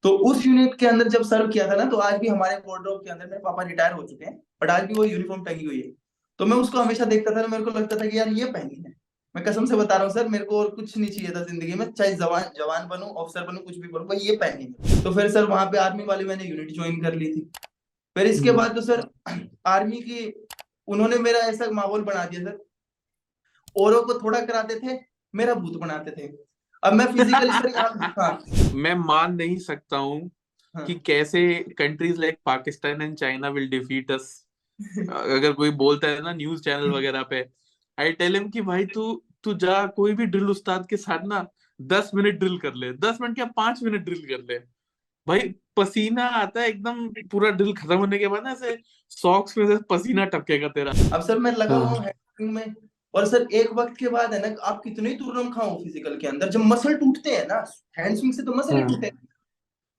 तो उस यूनिट के अंदर जब सर्व किया था ना, तो आज भी हमारे वार्डरोब के अंदर, मेरे पापा रिटायर हो चुके हैं बट आज भी वो यूनिफॉर्म टंगी हुई है। तो मैं उसको हमेशा देखता था, मेरे को लगता था कि यार ये पहनी है। मैं कसम से बता रहा हूँ सर, मेरे को और कुछ नहीं चाहिए था जिंदगी में, चाहे जवान जवान बनूं, ऑफिसर बनूं, कुछ भी बनूं, भाई ये पहनी है। तो फिर सर वहां पे आर्मी वाले मैंने यूनिट ज्वाइन कर ली थी। फिर इसके हम्म। बाद तो सर आर्मी की उन्होंने मेरा ऐसा माहौल बना दिया सर, औरों को थोड़ा कराते थे, मेरा भूत बनाते थे। अब मैं फिजिकली सर यहाँ, हाँ मैं मान नहीं सकता हूँ हाँ कि कैसे countries like Pakistan and China will defeat us. अगर कोई बोलता है ना न्यूज चैनल वगैरह पे, आई टेल हिम कि भाई तू तू जा कोई भी ड्रिल उस्ताद के साथ ना 10 मिनट ड्रिल कर ले, 10 मिनट क्या 5 मिनट ड्रिल कर ले। भाई पसीना आता है एकदम, पूरा ड्रिल खत्म होने के बाद ना ऐसे सॉक्स में से पसीना टपकेगा तेरा। अब सर मैं लगा हुआ हाँ। हूँ हैंडस्विंग में, और सर एक वक्त के बाद है ना, आप कितने ही तुरंत खाओ फिजिकल के अंदर, जब मसल टूटते हैं ना, हैंडस्विंग से तो मसल ही हाँ। टूटे,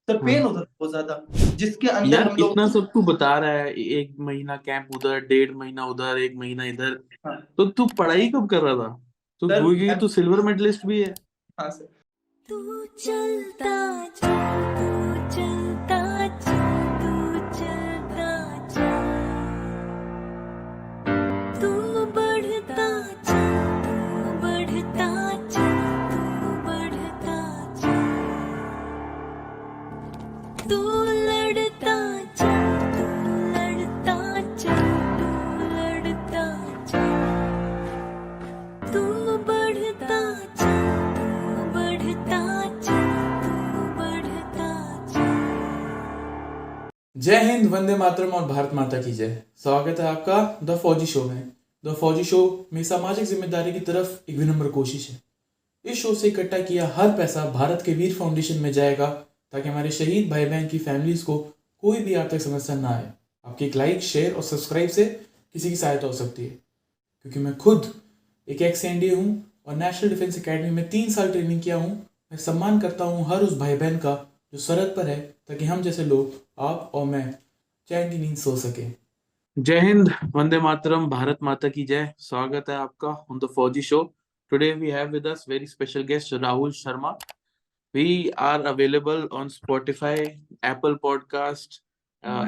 सर पेन हाँ। होता था बहुत ज्यादा, जिसके अंदर यार हम लोग। इतना सब तू बता रहा है, 1 महीना कैंप उधर, 1.5 महीना उधर, 1 महीना इधर, हाँ तो तू पढ़ाई कब कर रहा था? तो सर भूल गई तू सिल्वर मेडलिस्ट भी है। हाँ सर। तू चलता जा, तू चलता जा, तू चलता जा, तू बढ़ता जा, तू बढ़ता जा, तू बढ़ता जा, तू लड़ता जा, तू लड़ता जा, तू लड़ता जा, तू बढ़ता जा, तू बढ़ता जा, तू बढ़ता जा। जय हिंद, वंदे मातरम और भारत माता की जय। स्वागत है आपका द फौजी शो में। द फौजी शो में सामाजिक जिम्मेदारी की तरफ एक विनम्र कोशिश है। इस शो से इकट्ठा किया हर पैसा भारत के वीर फाउंडेशन में जाएगा, ताकि हमारे शहीद भाई बहन की फैमिलीज को कोई भी आर्थिक समस्या ना आए। आपकी एक लाइक, शेयर और सब्सक्राइब से किसी की सहायता हो सकती है, क्योंकि मैं खुद एक एक्स एनडीए हूँ और नेशनल डिफेंस एकेडमी में 3 साल ट्रेनिंग किया हूँ। मैं सम्मान करता हूँ हर उस भाई बहन का जो सरहद पर है, ताकि हम जैसे लोग, आप और मैं, चैन की नींद सो सके। जय हिंद, वंदे मातरम, भारत माता की जय। स्वागत है आपका on the Fauji show. Today we have with us very special guest Rahul Sharma. We are available on Spotify, Apple podcast,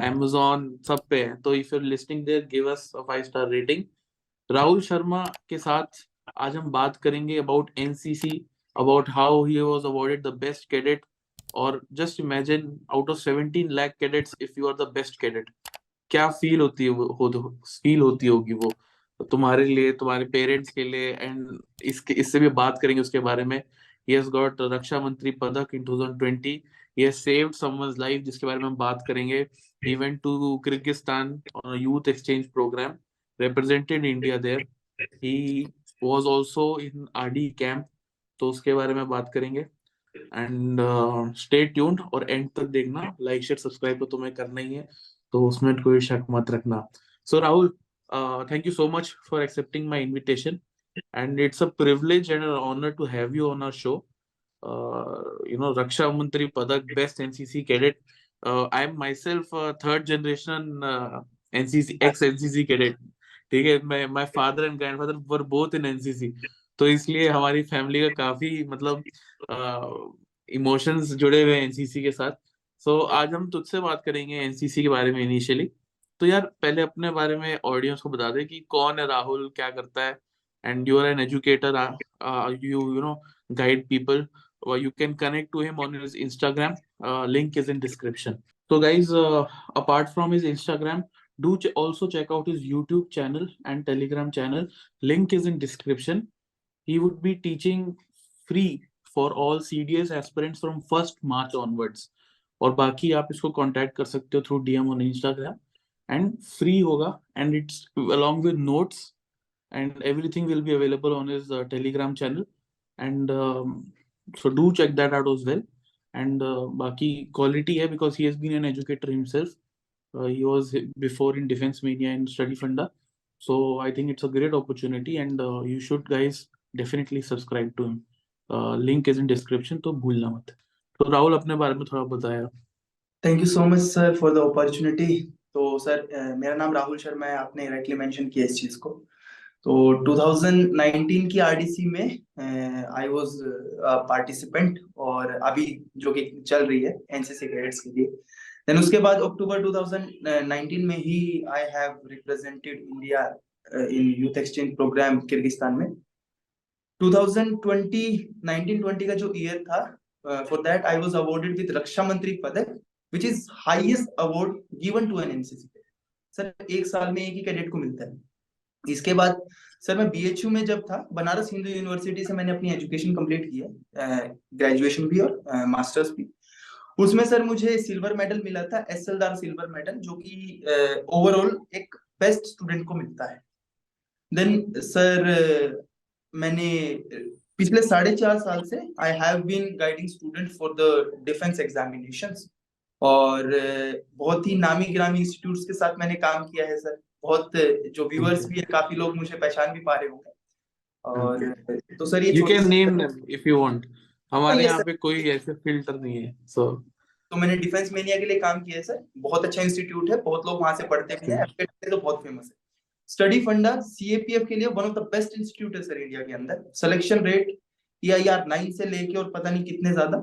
amazon, सब पे है। तो if you are listening there, give us a 5 star rating. Rahul Sharma के साथ आज हम बात करेंगे about NCC, about how he was awarded the best cadet. और just imagine, out of 17 lakh cadets, if you are the best cadet, क्या feel होती है फील होती होगी वो तुम्हारे लिए, तुम्हारे पेरेंट्स के लिए। एंड इसके इससे भी बात करेंगे उसके बारे में। He has got Raksha Mantri Padak in 2020। He has saved someone's life, जिसके बारे में हम बात करेंगे। He went to Kyrgyzstan on a youth exchange programme, represented India there. He was also in RD camp, तो उसके बारे में बात करेंगे। एंड स्टे ट्यून्ड और एंड तक देखना। लाइक शेयर सब्सक्राइब तो तुम्हें करना ही है, तो उसमें कोई शक मत रखना। So Rahul, thank you so much for accepting my invitation, and it's a privilege and honour to have you on our show. Raksha Mantri Padak, best NCC cadet. I am myself third generation NCC, ex NCC cadet. ठीक है, मैं my father and grandfather were both in NCC. तो इसलिए हमारी family का काफी मतलब emotions जुड़े हुए हैं एनसीसी के साथ। सो आज हम तुझसे बात करेंगे एनसीसी के बारे में इनिशियली। तो यार पहले अपने बारे में ऑडियंस को बता दे कि कौन है राहुल, क्या करता है। And you are an educator, you know guide people, or you can connect to him on his Instagram. Link is in description. So guys, apart from his Instagram, do also check out his YouTube channel and Telegram channel. Link is in description. He would be teaching free for all CDS aspirants from 1st March onwards. और बाकी आप इसको contact कर सकते हो through DM on Instagram, and free होगा, and it's along with notes, and everything will be available on his Telegram channel. And so do check that out as well. And बाकी quality है, because he has been an educator himself. He was before in Defense Media and Study Funda. So I think it's a great opportunity, and you should guys definitely subscribe to him. Link is in description, तो भूलना मत। तो राहुल, अपने बारे में थोड़ा बताया। Thank you so much sir for the opportunity. तो सर मेरा नाम राहुल शर्मा है, आपने राइटली मेंशन किया इस चीज को। तो 2019 की आरडीसी में आई वाज पार्टिसिपेंट, और अभी जो कि चल रही है एनसीसी कैडेट्स के लिए। देन उसके बाद अक्टूबर 2019 में ही I have represented India in youth exchange programme Kyrgyzstan में। 2020 19-20 का जो ईयर था, for that I was awarded with Raksha Mantri Padak, which is highest award given to an NCC. Sir एक साल में एक ही कैडेट को मिलता है। इसके बाद सर मैं बीएचयू में जब था, बनारस हिंदू यूनिवर्सिटी से मैंने अपनी एजुकेशन कंप्लीट की है, ग्रेजुएशन भी और मास्टर्स भी। उसमें सर मुझे सिल्वर मेडल मिला था, एसएलआर सिल्वर मेडल, जो कि ओवरऑल एक बेस्ट स्टूडेंट को मिलता है। देन सर मैंने पिछले 4.5 साल से I have been guiding student for the defence examinations, और बहुत ही नामी गिरामी इंस्टीट्यूट्स के साथ मैंने काम किया है सर। बहुत जो व्यूअर्स भी है, काफी लोग मुझे पहचान भी पा रहे होंगे। और तो सर ये You छोटी can C name them if you want. हमारे ये यहाँ सर, पे कोई ऐसे फिल्टर नहीं है, so तो मैंने डिफेंस मेनिया के लिए काम किया है सर। बहुत अच्छा इंस्टीट्यूट है, बहुत लोग वहां से पढ़ते भी हैं, तो बहुत फेमस है। स्टडी फंडा सीएपीएफ के लिए one of the best institute है सर इंडिया के अंदर। सिलेक्शन रेट EIR 9 से लेके और पता नहीं कितने ज्यादा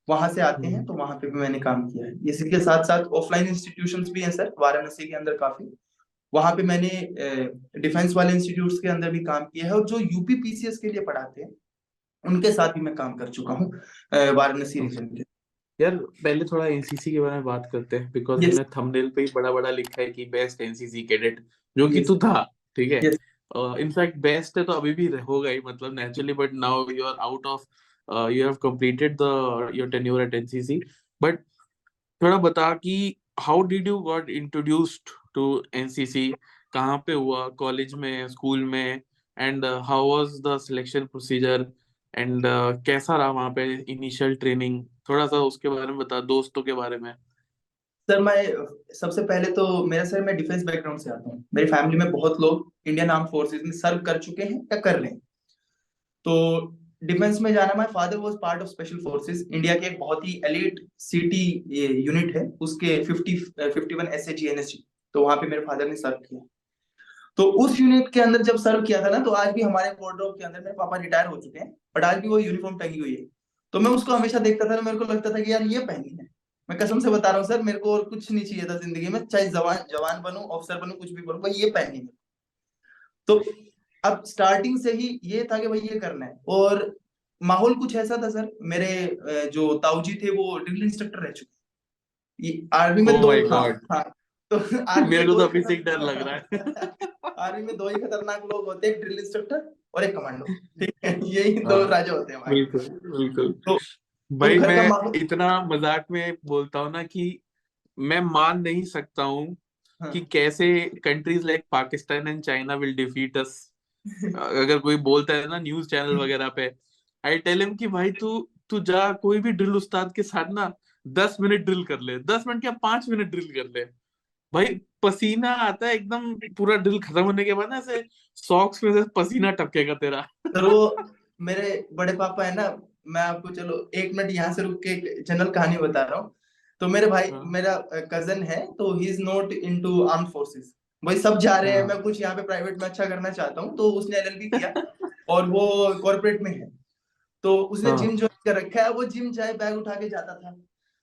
वहां से आते हैं, तो वहां पे भी मैंने काम किया है। इसी के साथ साथ ऑफलाइन इंस्टीट्यूशंस भी हैं सर, वाराणसी के अंदर काफी। वहां पे मैंने डिफेंस वाले इंस्टीट्यूट्स के अंदर भी काम किया है, और जो यूपी पीसीएस के लिए पढ़ाते हैं उनके साथ भी मैं काम कर चुका हूँ वाराणसी रीजन के। यार पहले थोड़ा एनसीसी के बारे में बात करते हैं, बिकॉज यस हमने थंबनेल पे ही बड़ा बड़ा लिखा है कि बेस्ट एनसीसी कैडेट, जो कि यस तू था, ठीक है। यस इनफैक्ट बेस्ट है तो अभी भी होगा ही, मतलब naturally, but now you are out of, you have completed the your tenure at NCC. But थोड़ा बता कि how did you got introduced to NCC, कहाँ पे हुआ, कॉलेज में, स्कूल में, and how was the selection procedure, and कैसा रहा वहाँ पे इनिशियल ट्रेनिंग, थोड़ा सा उसके बारे में बता, दोस्तों के बारे में। सर मैं सबसे पहले तो मेरा सर मैं डिफेंस बैकग्राउंड से आता हूँ। मेरी फैमिली में बहुत लोग इंडियन आर्म फोर्सेज में सर्व कर चुके हैं या कर रहे हैं। तो डिफेंस में जाना, my father was part of special forces, India के एक बहुत ही एलीट सिटी यूनिट है, उसके 51 SAG NSG, तो वहां पे मेरे फादर ने सर्व किया। तो उस यूनिट के अंदर जब सर्व किया था ना, तो आज भी हमारे वार्डरोब के अंदर, मेरे पापा रिटायर हो चुके हैं बट आज भी वो यूनिफॉर्म टंगी हुई है। तो मैं उसको हमेशा देखता था, मेरे को लगता था कि यार ये पहनी है। मैं कसम से बता रहा हूँ सर, मेरे को और कुछ नहीं चाहिए था जिंदगी में, चाहे जवान बनूं, ऑफिसर बनूं, कुछ भी बनूं, भाई ये पहनी है। तो अब स्टार्टिंग से ही ये था कि भाई ये करना है। और माहौल कुछ ऐसा था सर, मेरे जो ताऊजी थे वो ड्रिल इंस्ट्रक्टर रह चुके। ये आर्मी में ओ दो, माय हाँ गॉड, हाँ, तो आर्मी मेरे में को दो तो ही अभी से ही डर लग रहा है। आर्मी में दो ही खतरनाक लोग होते हैं, एक ड्रिल इंस्ट्रक्टर और एक कमांडो, ठीक है, यही दो हाँ, राजा होते हैं हमारे। बिल्कुल बिल्कुल। तो भाई घर का मैं माहौल, इतना मजाक में बोलता हूँ ना कि मैं मान नहीं सकता हूँ हाँ कि कैसे countries like Pakistan and China will defeat us. अगर कोई बोलता है ना न्यूज चैनल वगैरह पे, आई टेल हिम कि भाई तू तू जा कोई भी ड्रिल उस्ताद के साथ ना 10 मिनट ड्रिल कर ले, 10 मिनट क्या 5 मिनट ड्रिल कर ले, भाई पसीना आता है एकदम, पूरा ड्रिल खत्म होने के बाद ना ऐसे सॉक्स में से पसीना टपकेगा तेरा। सर वो मेरे बड़े पापा है ना, मैं आपको चलो 1 मिनट यहाँ से रुक के एक जनरल कहानी बता रहा हूँ। तो मेरे भाई, हाँ मेरा कजन है, तो he is not into arm forces. भाई सब जा रहे हैं, हाँ मैं कुछ यहाँ पे प्राइवेट में अच्छा करना चाहता हूँ, तो उसने LLB किया और वो कॉर्पोरेट में है। तो उसने हाँ जिम ज्वाइन कर रखा है, वो जिम चाहे बैग उठा के जाता था।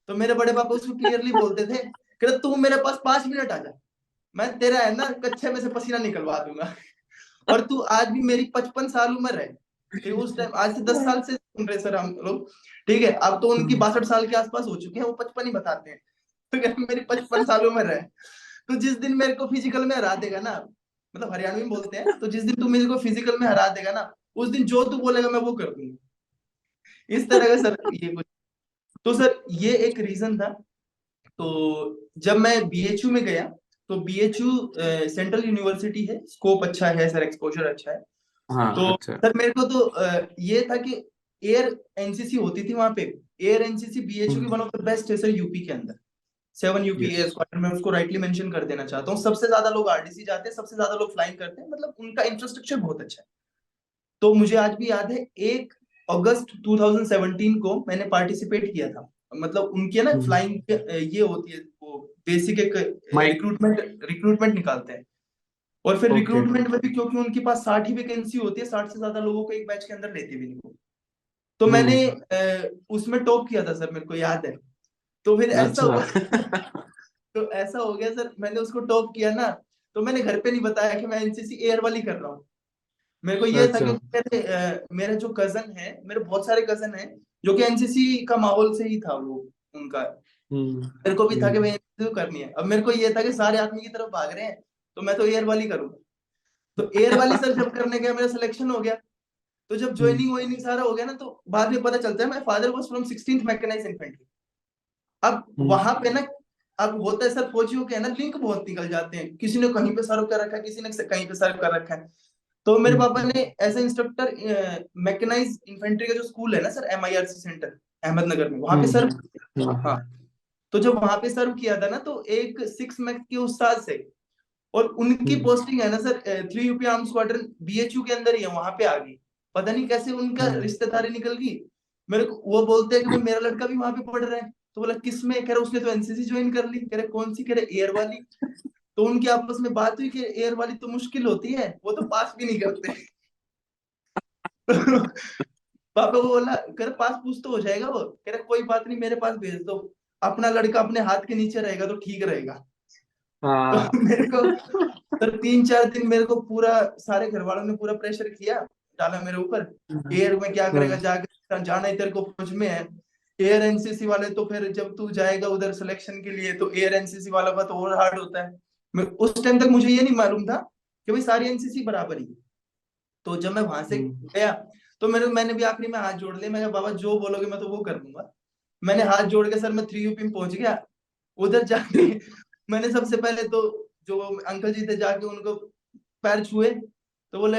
तो मेरे बड़े पापा उसको क्लियरली बोलते थे कि तू मेरे पास 5 मिनट आ जा, मैं तेरा है ना कच्छे में से पसीना निकलवा दूंगा। और तू आज भी मेरी 55 साल उम्र है, ठीक है, उस टाइम आज से 10 साल से सुन रहे सर हम लोग, ठीक है, अब तो उनकी 62 साल के आसपास हो चुके हैं, वो 55 ही बताते हैं। तो कहते हैं, मेरी 55 साल उम्र है, तो जिस दिन मेरे को फिजिकल में हरा देगा ना, मतलब हरियाणवी में बोलते हैं, तो जिस दिन तू मेरे को फिजिकल में हरा देगा ना, उस दिन जो तू बोलेगा मैं वो कर दूंगा। इस तरह का सर ये कुछ। तो सर ये एक रीजन था। तो जब मैं बीएचयू में गया, तो बीएचयू सेंट्रल यूनिवर्सिटी है, स्कोप अच्छा है सर, एक्सपोजर अच्छा है। हाँ, तो अच्छा। सर मेरे को तो ये था कि एयर एनसीसी होती थी वहां पे। एयर एनसीसी बीएचयू की वन ऑफ द बेस्ट है सर यूपी के अंदर। 7 यूपी एयर यस। स्क्वाड्रन में उसको राइटली मेंशन कर देना चाहता हूँ। सबसे ज्यादा लोग आरडीसी जाते हैं, सबसे ज्यादा लोग फ्लाइंग करते हैं, मतलब उनका इंफ्रास्ट्रक्चर बहुत अच्छा है। तो मुझे आज भी याद है 1 अगस्त 2017 को मैंने पार्टिसिपेट किया था। मतलब उनके ना फ्लाइंग ये होती है, वो बेसिक एक माइक। रिक्रूटमेंट निकालते हैं। और फिर ओके। रिक्रूटमेंट में भी क्योंकि उनके पास 60 ही वैकेंसी होती है, 60 से ज्यादा लोगों को एक बैच के अंदर लेते भी नहीं वो। तो मैंने उसमें टॉप किया था सर, मेरे को याद है। तो फिर ऐसा अच्छा। हुआ तो ऐसा हो गया सर, मैंने उसको टॉप किया ना, तो मैंने घर पे नहीं बताया कि मैं एनसीसी एयर वाली कर रहा हूँ। मेरे को ये था कि अच्छा। मेरे जो कजन है, मेरे बहुत सारे कजन हैं जो कि एनसीसी का माहौल से ही था वो उनका। हम्म। मेरे को भी था कि भाई एनसीसी करनी है। अब मेरे को ये था कि सारे आर्मी की तरफ भाग रहे हैं, तो मैं तो एयर वाली करूंगा। तो एयर वाली सर जब करने गया, मेरा सिलेक्शन हो गया। तो जब ज्वाइनिंग वाइनिंग सारा हो गया ना, तो बाद में पता चलता है my father was from 16th mechanised infantry. अब वहां पे ना, अब होता है सर फौजियों के है ना, लिंक बहुत निकल जाते हैं, किसी ने कहीं पे सर्व कर रखा है, किसी ने कहीं पे सर्व कर रखा है। तो मेरे पापा ने as a instructor mechanise infantry का जो स्कूल है ना सर, MIRC सेंटर अहमदनगर में, वहां पे सर्व किया। हाँ, तो जब वहां पे सर्व किया था ना, तो एक 6 मैक के उस्ताद से, और उनकी पोस्टिंग है ना sir 3 UP arm squadron BHU के अंदर ही है, वहां पे आ गई। पता नहीं कैसे उनका रिश्तेदारी निकल गई। मेरे को वो बोलते हैं कि भाई मेरा लड़का भी वहां पे पढ़ रहा है। तो बोला किस में? कह रहा उसने तो एनसीसी ज्वाइन कर ली। कह रहे कौन सी? कह रहे एयर वाली। तो उनकी आपस में बात हुई कि एयर वाली तो मुश्किल होती है, वो तो पास भी नहीं करते। पापा को बोला, कह रहे पास पूछ तो हो जाएगा वो। कह रहे कोई बात नहीं, मेरे पास भेज दो, अपना लड़का अपने हाथ के नीचे रहेगा तो ठीक रहेगा। तो हाँ। मेरे को सर 3-4 दिन मेरे को पूरा, सारे घर वालों ने पूरा प्रेशर किया, डाला मेरे ऊपर। एयर में क्या करेगा जाकर, जाना ही तेरे को फौज में है। एयर एनसीसी वाले तो फिर जब तू जाएगा उधर सिलेक्शन के लिए, तो एयर एनसीसी वालों का तो और हार्ड होता है। मैं उस टाइम तक मुझे ये नहीं मालूम था कि भाई सारी एनसीसी बराबर ही है। तो जब मैं वहां से गया, तो मैंने भी आखिरी में हाथ जोड़ लिया। मैं कहा बाबा जो बोलोगे मैं तो वो कर दूंगा। मैंने हाथ जोड़ के सर मैं 3 UP में पहुंच गया। उधर जाके मैंने सबसे पहले तो जो अंकल जी थे, जाके उनको पैर छुए। तो बोले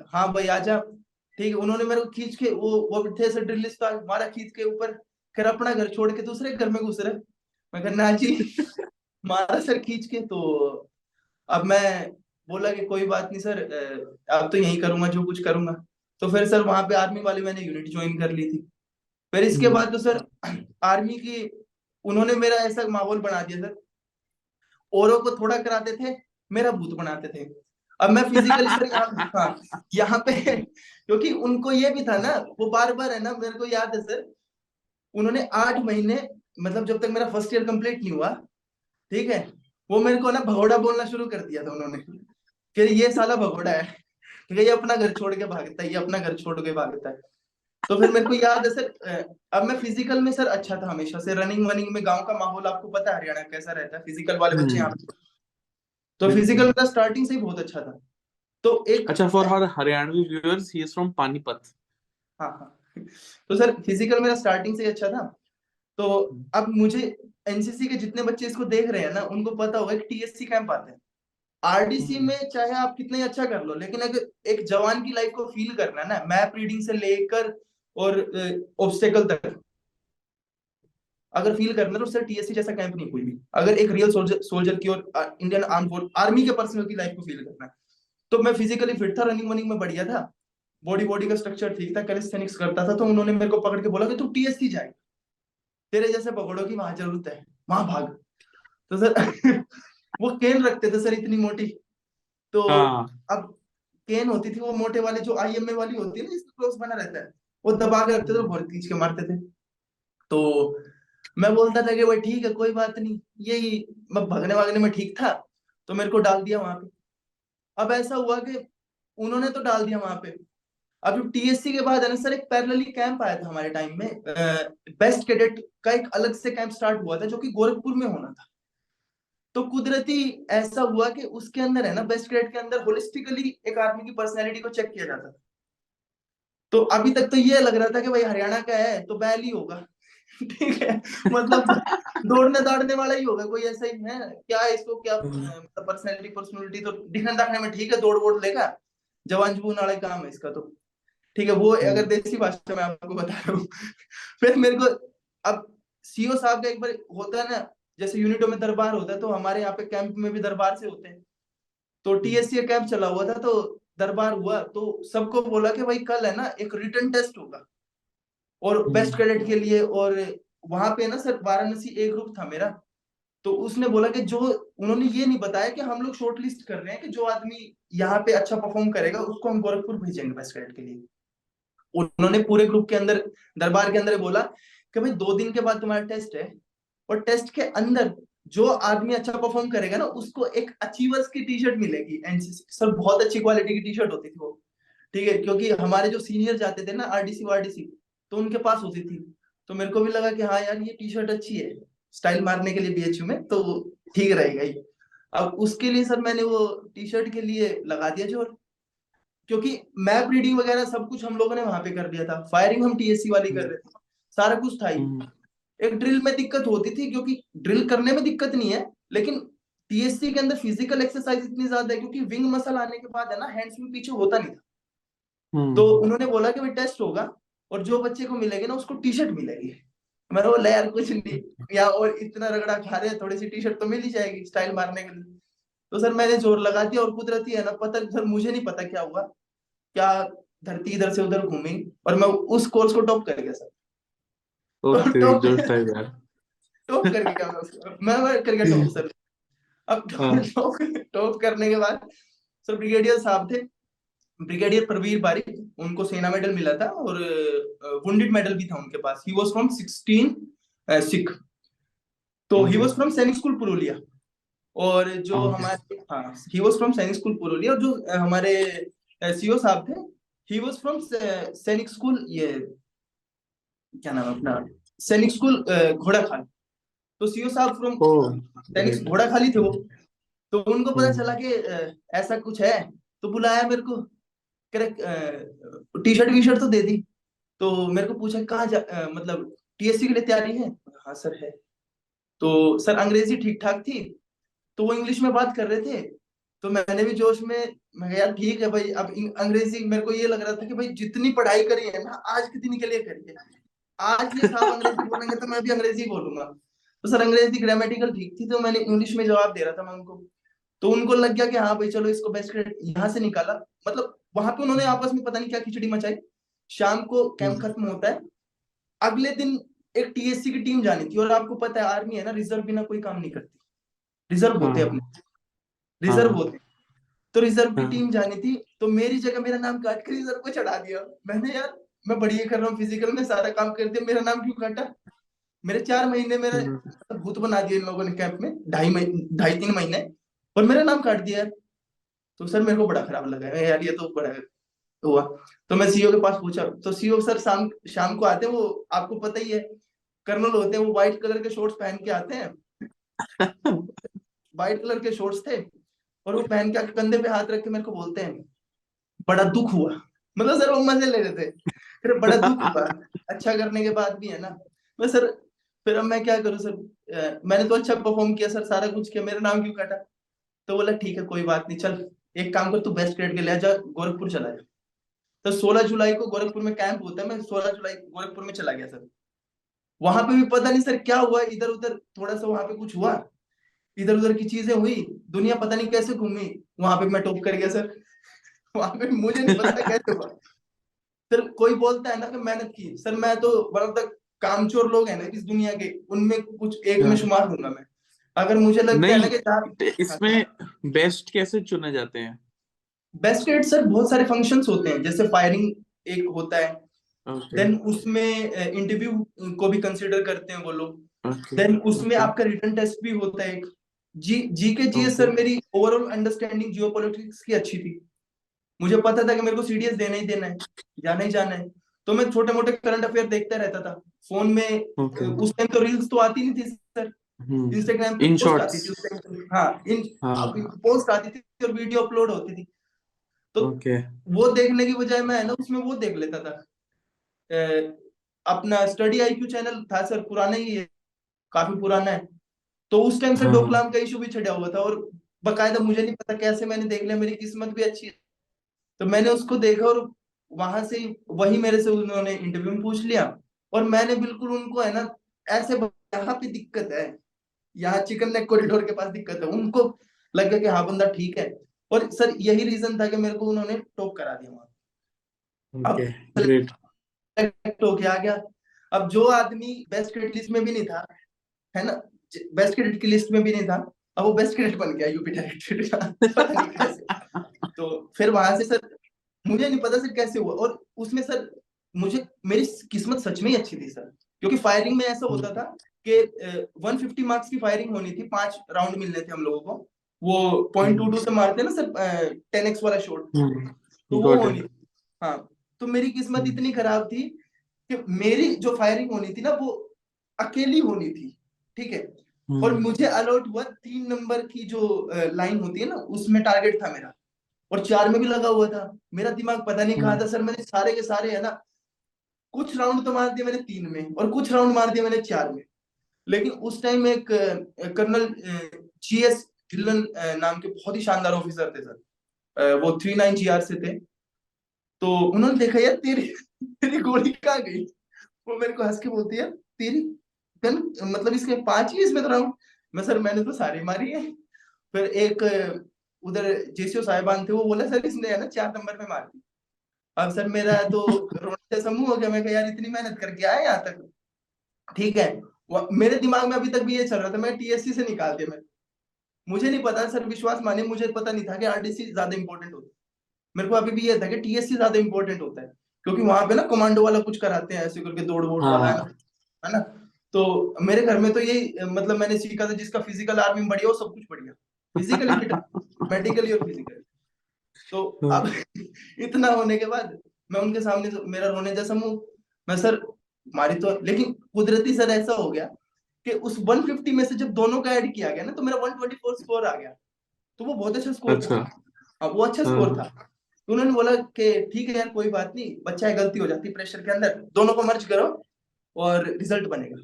हाँ भाई आजा। ठीक है, उन्होंने मेरे को खींच के, वो थे सर ड्रिलिस्ट था, मारा खींच के ऊपर। फिर अपना घर छोड़ के दूसरे घर में घुस रहे। मैं कहा ना जी। मारा सर खींच के। तो अब मैं बोला कि कोई बात नहीं सर, अब तो यही करूंगा जो कुछ करूंगा। तो फिर सर वहां पे आर्मी वाले मैंने यूनिट ज्वाइन कर ली थी। फिर इसके बाद तो सर आर्मी की उन्होंने मेरा ऐसा माहौल बना दिया सर, औरों को थोड़ा कराते थे, मेरा भूत बनाते थे। अब मैं फिजिकली सर यहाँ, हाँ, यहाँ पे क्योंकि उनको ये भी था ना, वो बार बार है ना, मेरे को याद है सर, उन्होंने 8 महीने, मतलब जब तक मेरा फर्स्ट ईयर कंप्लीट नहीं हुआ, ठीक है, वो मेरे को ना भगोड़ा बोलना शुरू कर दिया था उन्होंने, कि ये साला भगोड़ा है, ठीक है, ये अपना घर छोड़ के भागता है, ये अपना घर छोड़ के भागता है। तो फिर मेरे को याद है सर, अब मैं फिजिकल में सर अच्छा था हमेशा से, रनिंग वनिंग में, गांव का माहौल आपको पता है हरियाणा कैसा रहता है, फिजिकल वाले बच्चे यहाँ पे। तो फिजिकल मेरा स्टार्टिंग से ही बहुत अच्छा था। तो एक, अच्छा, for our Haryanvi viewers, he is from Panipat. हाँ हाँ, तो सर फिजिकल मेरा स्टार्टिंग से ही अच्छा था। तो अब मुझे, एनसीसी के जितने बच्चे इसको देख रहे हैं ना, उनको पता होगा कि TSC कैंप आते हैं। RDC में चाहे आप कितना ही अच्छा कर लो, लेकिन अगर एक जवान की लाइफ को फील करना है ना, मैप रीडिंग से लेकर और ऑब्स्टेकल तक अगर फील करना है, तो सर TSC जैसा कैंप नहीं कोई भी, अगर एक रियल सोल्जर की और इंडियन आर्म फोर्स आर्मी के पर्सनल की लाइफ को फील करना है। तो मैं फिजिकली फिट था, रनिंग वनिंग में बढ़िया था, बॉडी का स्ट्रक्चर ठीक था, कैलिस्थेनिक्स करता था। तो उन्होंने मेरे को पकड़ के बोला कि तू TSC जाए, तेरे जैसे भगोड़ों की वहां जरूरत है, वहां भाग। तो सर वो केन रखते थे सर इतनी मोटी। तो हाँ। अब केन होती थी वो मोटे वाले, जो IMA वाली होती है ना, जिसका क्रॉस बना रहता है, वो दबा के रखते थे, बहुत खींच के मारते थे। तो मैं बोलता था कि भाई ठीक है कोई बात नहीं, यही मैं भागने वागने में ठीक था। तो मेरे को डाल दिया वहां पे। अब ऐसा हुआ कि उन्होंने तो डाल दिया वहां पे। अब जो TSC के बाद है ना सर, एक पैरेलली कैंप आया था हमारे टाइम में, बेस्ट कैडेट का एक अलग से कैंप स्टार्ट हुआ था, जो कि गोरखपुर में होना था। तो कुदरती ऐसा हुआ कि उसके अंदर है ना, बेस्ट कैडेट के अंदर होलिस्टिकली एक आदमी की पर्सनैलिटी को चेक किया जाता था। तो अभी तक तो ये लग रहा था कि भाई हरियाणा का है तो बैल ही होगा। ठीक है, मतलब दौड़ने दौड़ने वाला ही होगा, कोई ऐसा ही है क्या है, इसको क्या मतलब पर्सनैलिटी तो दिखने दाखने में ठीक है, दौड़ वोड़ लेगा, जवान जुबून वाला काम है इसका तो। ठीक है, वो अगर देसी भाषा में आपको बता रहा हूँ। फिर मेरे को, अब CO साहब का एक बार होता है ना, जैसे यूनिटों में दरबार होता है, तो हमारे यहाँ पे कैंप में भी दरबार से होते हैं। तो TSC का कैंप चला हुआ था, तो दरबार हुआ, तो सबको बोला कि भाई कल है ना एक रिटन टेस्ट होगा, और बेस्ट कैडेट के लिए। और वहां पे ना सर वाराणसी A ग्रुप था मेरा, तो उसने बोला कि जो, उन्होंने ये नहीं बताया कि हम लोग शॉर्ट लिस्ट कर रहे हैं कि जो आदमी यहाँ पे अच्छा परफॉर्म करेगा उसको हम गोरखपुर भेजेंगे बेस्ट कैडेट के लिए। उन्होंने पूरे ग्रुप के अंदर, दरबार के अंदर बोला कि भाई 2 दिन के बाद तुम्हारा टेस्ट है, और टेस्ट के अंदर जो आदमी अच्छा परफॉर्म करेगा ना उसको एक अचीवर्स की टी शर्ट मिलेगी एनसीसी। सर बहुत अच्छी क्वालिटी की टी शर्ट होती थी वो, ठीक है, क्योंकि हमारे जो सीनियर जाते थे ना आरडीसी वारडीसी, तो उनके पास होती थी। तो मेरे को भी लगा कि हाँ यार ये टी शर्ट अच्छी है स्टाइल मारने के लिए बीएचयू में, तो ठीक रहेगा ये। अब उसके लिए सर मैंने वो टी शर्ट के लिए लगा दिया जोर, क्योंकि मैप रीडिंग वगैरह सब कुछ हम लोगों ने वहां पे कर दिया था, फायरिंग हम टीएससी वाली कर रहे थे, सारा कुछ था ही। हम्म, एक ड्रिल में दिक्कत होती थी, क्योंकि ड्रिल करने में दिक्कत नहीं है, लेकिन टीएससी के अंदर फिजिकल एक्सरसाइज इतनी ज्यादा है, क्योंकि विंग मसल आने के बाद है ना हैंड्स में पीछे होता नहीं था। तो हम्म, उन्होंने बोला कि भाई टेस्ट होगा और जो बच्चे को मिलेगी ना उसको टी शर्ट मिलेगी। मैंने बोला यार कुछ नहीं, या और इतना रगड़ा खा रहे हैं, थोड़ी सी टी शर्ट तो मिल ही जाएगी स्टाइल मारने के लिए। तो सर मैंने जोर लगा दिया, और कुदरती है ना, पता सर मुझे नहीं पता क्या हुआ, क्या धरती इधर से उधर घूमी और मैं उस कोर्स को टॉप कर गया सर। ओ तो तेरी टॉप जोश था यार। टॉप कर गया मैं कर गया टॉप सर। अब हाँ, टॉप टॉप करने के बाद सर ब्रिगेडियर साहब थे, ब्रिगेडियर प्रवीर बारिक, उनको सेना मेडल मिला था और वुंडेड मेडल भी था उनके पास। ही वाज फ्रॉम 16 सिख, तो ही ओके, वाज फ्रॉम सैनिक स्कूल पुरुलिया। और जो ओके, हमारे, हाँ, ही वाज फ्रॉम सैनिक स्कूल पुरुलिया। और जो हमारे सीओ साहब थे, ही वाज फ्रॉम सैनिक स्कूल, ये क्या नाम है अपना, सैनिक स्कूल घोड़ाखाल। तो सीओ साहब फ्रॉम ओ सैनिक ग्रेट, घोड़ाखाली थे वो। तो उनको पता चला हम्म, कि ऐसा कुछ है, तो बुलाया मेरे को, correct, T shirt V shirt तो दे दी। तो मेरे को पूछा कहाँ मतलब टीएससी के लिए तैयारी है? हाँ सर है। तो सर अंग्रेजी ठीक ठाक थी, तो वो इंग्लिश में बात कर रहे थे। तो मैंने भी जोश में, मैं कहा, यार ठीक है भाई, अब अंग्रेजी मेरे को ये लग रहा था कि भाई जितनी पढ़ाई करी है ना आज के दिन के लिए करी है, आज ये साहब अंग्रेजी बोलेंगे तो मैं भी अंग्रेजी बोलूंगा। तो सर अंग्रेजी ग्रामेटिकल ठीक थी, तो मैंने इंग्लिश में जवाब दे रहा था मैं उनको। तो उनको लग गया कि हाँ भाई चलो इसको बेस्ट ग्रेड यहाँ से निकाला। मतलब वहां पे उन्होंने आपस में पता नहीं क्या खिचड़ी मचाई। शाम को कैंप हम्म, खत्म होता है, अगले दिन एक टीएससी की टीम जानी थी, और आपको पता है आर्मी है ना, रिजर्व बिना कोई काम नहीं करती, रिजर्व होते हैं अपने, हाँ, रिजर्व हाँ, होते हैं। तो रिजर्व की हाँ, टीम जानी थी, तो मेरी जगह मेरा नाम काट कर रिजर्व को चढ़ा दिया। मैंने, यार मैं बढ़िया कर रहा हूँ फिजिकल में, सारा काम कर दिया, मेरा नाम क्यों काटा? मेरे 4 महीने मेरे हम्म, भूत बना दिए इन लोगों ने कैंप में, 2.5 3 महीने, और मेरा नाम काट दिया यार। तो सर मेरे को बड़ा खराब लगा यार, ये तो बड़ा हुआ। तो मैं सीईओ के पास पूछा, तो सीईओ सर शाम शाम को आते हैं, वो आपको पता ही है कर्नल होते हैं, वो व्हाइट कलर के शॉर्ट्स पहन के आते हैं, व्हाइट कलर के शॉर्ट्स थे, और वो पहन के आके कंधे पे हाथ रख के मेरे को बोलते हैं बड़ा दुख हुआ। मतलब सर वो मजे ले रहे थे, फिर बड़ा दुख हुआ अच्छा करने के बाद भी, है ना। मैं सर, फिर अब मैं क्या करूं सर, मैंने तो अच्छा परफॉर्म किया सर, सारा कुछ किया, मेरा नाम क्यों काटा? तो बोला ठीक है कोई बात नहीं, चल एक काम कर, तू बेस्ट ग्रेड के ले जा, गोरखपुर चला जा। तो 16 जुलाई को गोरखपुर में कैंप होता है, मैं 16 जुलाई को गोरखपुर में चला गया सर। वहां पे भी पता नहीं सर क्या हुआ, इधर उधर थोड़ा सा वहां पे कुछ हुआ, इधर उधर की चीजें हुई, दुनिया पता नहीं कैसे घूमी, वहां पे मैं टॉप कर गया सर। वहां पे मुझे नहीं पता कैसे हुआ। सर कोई बोलता है ना कि मेहनत की, सर मैं तो वन ऑफ द कामचोर लोग है ना इस दुनिया के, उनमें कुछ एक में हाँ, शुमार हूंगा मैं। अगर मुझे लगता है ना नहीं, कि इसमें बेस्ट कैसे चुने जाते हैं? बेस्ट रेट सर बहुत सारे फंक्शंस होते हैं, जैसे फायरिंग एक होता है, ओके, देन उसमें इंटरव्यू को भी कंसिडर करते हैं वो लोग, ओके, देन उसमें ओके, आपका रिटन टेस्ट भी होता है एक। जी के जीएस ओके, सर, मेरी ओवरऑल अंडरस्टैंडिंग जियोपॉलिटिक्स की अच्छी थी, मुझे पता था कि मेरे को सीडीएस देना ही देना है, जाना ही जाना है। तो मैं छोटे मोटे करंट अफेयर देखता रहता था फोन में। ओके, उस टाइम तो रील्स तो आती नहीं थी सर, इंस्टाग्राम पे इन पोस्ट आती थी शॉर्ट्स, उस टाइम पे। हाँ, इन हाँ, पोस्ट आती थी और वीडियो अपलोड होती थी। तो ओके, वो देखने की बजाय मैं, है ना, उसमें वो देख लेता था, अपना स्टडी आईक्यू चैनल था सर, पुराना ही है, काफी पुराना है। तो उस टाइम से हाँ, डोकलाम का इशू भी छिड़ा हुआ था, और बकायदा मुझे नहीं पता कैसे मैंने देख लिया, मेरी किस्मत भी अच्छी है। तो मैंने उसको देखा, और वहां से वही मेरे से उन्होंने इंटरव्यू में पूछ लिया, और मैंने बिल्कुल उनको, है ना, ऐसे यहाँ पे दिक्कत है, यहाँ चिकन नेक कॉरिडोर के पास दिक्कत है, उनको लग गया कि हाँ बंदा ठीक है। और सर यही रीजन था कि मेरे को उन्होंने टॉप करा दिया वहां। ओके, अब ग्रेट, सेलेक्ट होके आ गया। अब जो आदमी बेस्ट क्रिकेट लिस्ट में भी नहीं था, है ना, बेस्ट कैडेट की लिस्ट में भी नहीं था, अब वो बेस्ट कैडेट बन गया यूपी डायरेक्टरेट का। पता नहीं कैसे। तो फिर वहां से सर मुझे नहीं पता सर कैसे हुआ, और उसमें सर मुझे मेरी किस्मत सच में ही अच्छी थी सर, क्योंकि फायरिंग में ऐसा होता था कि 150 मार्क्स की फायरिंग होनी थी, 5 राउंड मिलने थे हम लोगों को, वो .22 से मारते हैं ना सर, 10x वाला शॉट, तो वो गॉट होनी इट। थी। हाँ, तो मेरी किस्मत इतनी खराब थी कि मेरी जो फायरिंग होनी थी ना वो अकेली होनी थी, ठीक है, और मुझे अलॉट हुआ 3 नंबर की जो लाइन होती है ना, उसमें टारगेट था मेरा, और 4 में भी लगा हुआ था। मेरा दिमाग पता नहीं कहाँ था सर, मैंने सारे के सारे है ना, कुछ राउंड तो मार दिए मैंने 3 में, और कुछ राउंड मार दिए मैंने 4 में। लेकिन उस टाइम एक कर्नल GS ढिल्लन नाम के बहुत ही शानदार ऑफिसर थे सर, वो 39GR से थे। तो उन्होंने देखा यार तेरी तेरी गोली कहाँ गई, वो मेरे को हंस के बोलती है तेरी गन, मतलब इसके 5 ही इसमें तो राउंड। मैं सर मैंने तो सारी मारी है। फिर एक उधर जेसीओ साहिबान थे, वो बोला सर इसने है ना 4 नंबर पे मार दी। अब सर मेरा तो रोने से समूह हो गया, मैं कहा यार इतनी मेहनत करके आया यहाँ तक, ठीक है। मेरे दिमाग में अभी तक भी ये चल रहा था, मैं TSC से निकाल दिया। मैं मुझे नहीं पता सर, विश्वास मानिए मुझे पता नहीं था कि RDC ज्यादा इंपॉर्टेंट होता है। मेरे को अभी भी ये था कि TSC ज्यादा इंपॉर्टेंट होता है, क्योंकि वहां पे ना कमांडो वाला कुछ कराते हैं ऐसे करके, दौड़ वोड़ वाला है ना। तो मेरे घर में तो यही मतलब मैंने सीखा था, जिसका फिजिकल आर्मी में बढ़िया हो सब कुछ बढ़िया, फिजिकली फिट, मेडिकली और फिजिकली। तो अब इतना होने के बाद मैं उनके सामने मेरा रोने जैसा मुंह, मैं सर मारी तो, लेकिन कुदरती सर ऐसा हो गया कि उस 150 में से जब दोनों का ऐड किया गया ना, तो मेरा 124 स्कोर आ गया। तो वो बहुत अच्छा स्कोर था। हाँ, वो अच्छा स्कोर था। तो उन्होंने बोला कि ठीक है यार कोई बात नहीं, बच्चा है, गलती हो जाती है प्रेशर के अंदर, दोनों को मर्ज करो और रिजल्ट बनेगा।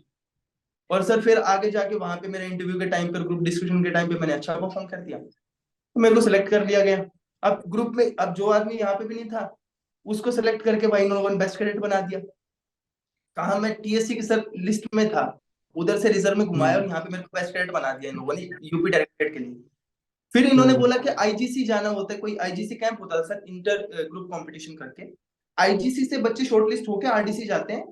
और सर फिर आगे जाके वहां पे मेरे इंटरव्यू के टाइम पर, ग्रुप डिस्कशन के टाइम पे मैंने अच्छा परफॉर्म कर दिया, तो मेरे को सिलेक्ट कर लिया गया। अब ग्रुप में अब जो आदमी यहाँ पे भी नहीं था, उसको सिलेक्ट करके भाई इन लोगों ने बेस्ट कैडेट बना दिया। कहा मैं TSC की सर लिस्ट में था, उधर से रिजर्व में घुमाया और यहाँ पे मेरे को बेस्ट कैडेट बना दिया इन लोगों ने यूपी डायरेक्टरेट के लिए। फिर इन्होंने बोला कि IGC जाना होता है, कोई IGC कैंप होता था सर, इंटर ग्रुप कंपटीशन करके। IGC से बच्चे शॉर्टलिस्ट होके RDC जाते हैं,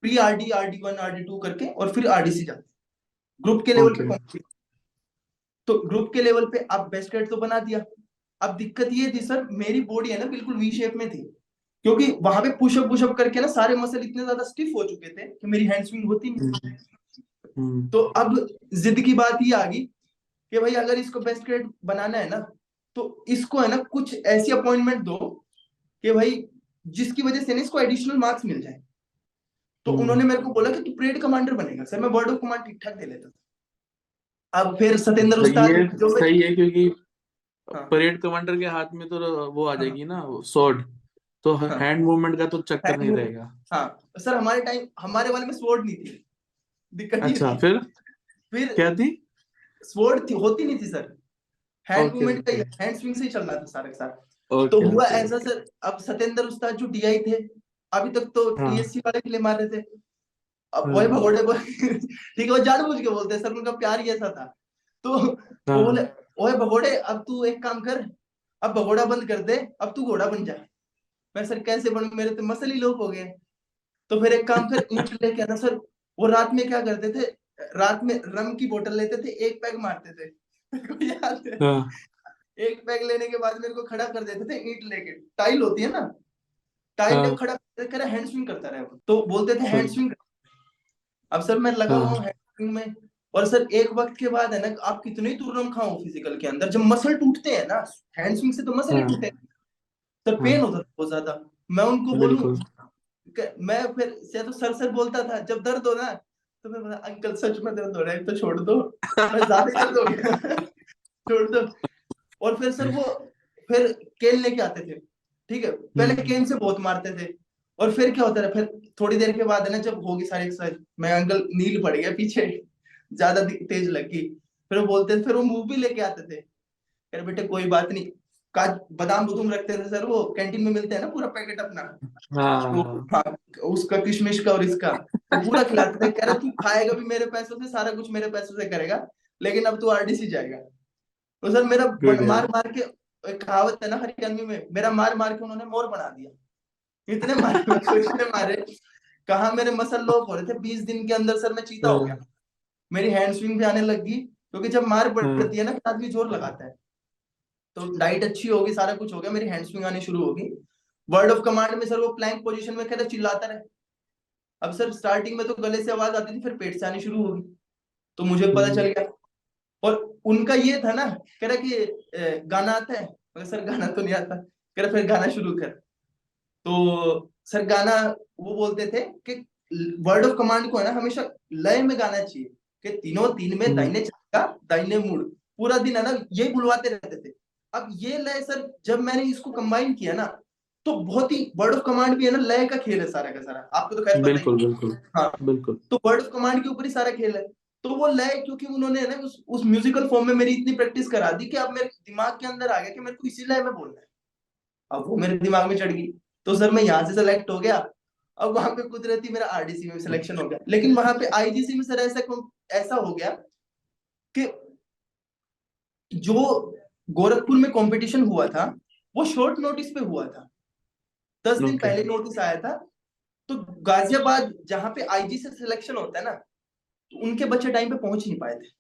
प्री RD, RD1, RD2 करके, और फिर RDC जाते हैं ग्रुप के लेवल पे competition। तो ग्रुप के लेवल पे अब बेस्ट कैडेट तो बना दिया। अब दिक्कत ये थी सर, मेरी बॉडी है ना बिल्कुल V शेप में थी, क्योंकि वहां पे पुशअप करके ना सारे मसल इतने ज्यादा स्टिफ हो चुके थे कि मेरी हैंड स्विंग होती नहीं। तो अब जिद की बात ये आ गई कि भाई अगर इसको बेस्ट ग्रेड बनाना है ना, तो इसको है ना कुछ ऐसी अपॉइंटमेंट दो कि भाई जिसकी वजह से ना इसको एडिशनल मार्क्स मिल जाए। तो उन्होंने मेरे को बोला कि तू परेड कमांडर बनेगा। सर मैं वर्ड ऑफ कमांड ठीक ठाक दे लेता था। अब फिर सतेंद्र उस्ताद जो सही है, क्योंकि हाँ परेड कमांडर के हाथ में तो वो आ जाएगी ना स्वॉर्ड, तो हाँ हैंड मूवमेंट का तो चक्कर नहीं हाँ रहेगा। हाँ सर, हमारे टाइम हमारे वाले में स्वॉर्ड नहीं थी, दिक्कत ये अच्छा, थी। फिर फिर क्या थी? स्वॉर्ड थी, होती नहीं थी सर, हैंड ओके मूवमेंट का ओके हैंड स्विंग से ही चल रहा था सारा के सारा। तो ओके हुआ ओके ऐसा सर, अब सतेंद्र उस्ताद जो DI थे, अभी तक तो हाँ TSC वाले के लिए मार रहे थे। अब वही हाँ भगोड़े ठीक है, वो जानबूझ के बोलते हैं सर, उनका प्यार ही ऐसा था। तो वो बोले हाँ ओए भगोड़े अब तू एक काम कर, अब भगोड़ा बंद कर दे, अब तू घोड़ा बन जा। मैं सर कैसे बनूं, मेरे तो मसल ही लोप हो गए। तो फिर एक काम कर, ईंट लेके आना सर। वो रात में क्या करते थे, रात में रम की बोतल लेते थे, एक पैग मारते थे। मेरे को याद है, हाँ एक पैग लेने के बाद मेरे को खड़ा कर देते थे, ईंट लेके, टाइल होती है ना, टाइल हाँ पे खड़ा कर हैंड स्विंग करता रहे वो। तो बोलते थे हैंड हाँ स्विंग। अब सर मैं लगा हुआ हूँ हैंड स्विंग में, और सर एक वक्त के बाद है ना, आप कितने ही तुरनम खाओ फिजिकल के अंदर, जब मसल टूटते हैं ना हैंड स्विंग से, तो मसल ही टूटे, हाँ तो पेन हाँ होता था बहुत ज्यादा। मैं उनको बोलूं, बिल्कुल मैं फिर से तो सर बोलता था जब दर्द हो ना, तो मैं बोला अंकल सच में दर्द हो रहा है तो छोड़ दो, मैं ज्यादा ही दर्द हो गया छोड़ दो। और फिर सर वो फिर केन लेके आते थे, ठीक है, पहले केन से बहुत मारते थे। और फिर क्या होता है, फिर थोड़ी देर के बाद है ना, जब होगी सारी एक्सरसाइज, मैं अंकल नील पड़ गया पीछे, ज्यादा तेज लगी। फिर वो बोलते थे, फिर वो मूव भी लेके आते थे, अरे बेटे कोई बात नहीं, काज बादाम बुदूम रखते थे सर, वो कैंटीन में मिलते हैं ना पूरा पैकेट अपना, तो हाँ हाँ, उसका किशमिश का और इसका, तो पूरा खिलाते थे। कह रहे तू खाएगा भी मेरे पैसों से, सारा कुछ मेरे पैसों से करेगा, लेकिन अब तू RDC जाएगा। तो सर मेरा गुड यार। मार मार के, एक कहावत है ना हरियाणवी में, मेरा मार मार के उन्होंने मोर बना दिया। इतने मारे मेरे को, इतने मारे, कहा मेरे मसल लॉक हो रहे थे, 20 दिन के अंदर सर मैं चीता हो गया। मेरी हैंड स्विंग भी आने लगी, क्योंकि जब मार पड़ती है ना फिर आदमी जोर लगाता है। तो डाइट अच्छी होगी, सारा कुछ हो गया, मेरी हैंड स्विंग आनी शुरू होगी। वर्ड ऑफ कमांड में सर वो प्लैंक पोजीशन में कहता चिल्लाता रहे। अब सर स्टार्टिंग में तो गले से आवाज आती थी, फिर पेट से आनी शुरू होगी, तो मुझे पता चल गया। और उनका ये था ना, कह रहा कि गाना आता है, मगर सर गाना तो नहीं आता। कह रहा फिर गाना शुरू कर। तो सर गाना वो बोलते थे कि वर्ड ऑफ कमांड को है ना हमेशा लय में गाना चाहिए, कि तीनों तीन में दाहिने छक्का दाहिने मुड़, पूरा दिन है ना यही बुलवाते रहते थे। अब ये लय सर जब मैंने इसको कंबाइन किया ना, तो बहुत ही वर्ड ऑफ कमांड भी है ना लय का खेल है सारा का सारा, आपको तो खैर पता ही बिल्कुल है। बिल्कुल हाँ, बिल्कुल। तो वर्ड ऑफ कमांड के ऊपर ही सारा खेल है। तो वो लय क्योंकि उन्होंने ना उस म्यूजिकल फॉर्म में मेरी इतनी प्रैक्टिस करा दी कि अब मेरे दिमाग के अंदर आ गया कि मेरे को इसी लय में बोलना है। अब वो मेरे दिमाग में चढ़ गई, तो सर मैं यहाँ से सेलेक्ट हो गया। अब वहां पे कुदरती मेरा आरडीसी में सिलेक्शन हो गया, लेकिन वहां पे आईजीसी में सर ऐसा हो गया कि जो गोरखपुर में कंपटीशन हुआ था वो शॉर्ट नोटिस पे हुआ था, 10 दिन ओके। पहले नोटिस आया था। तो गाजियाबाद जहां पे आईजी से सिलेक्शन होता है ना, तो उनके बच्चे टाइम पे पहुंच नहीं पाए थे।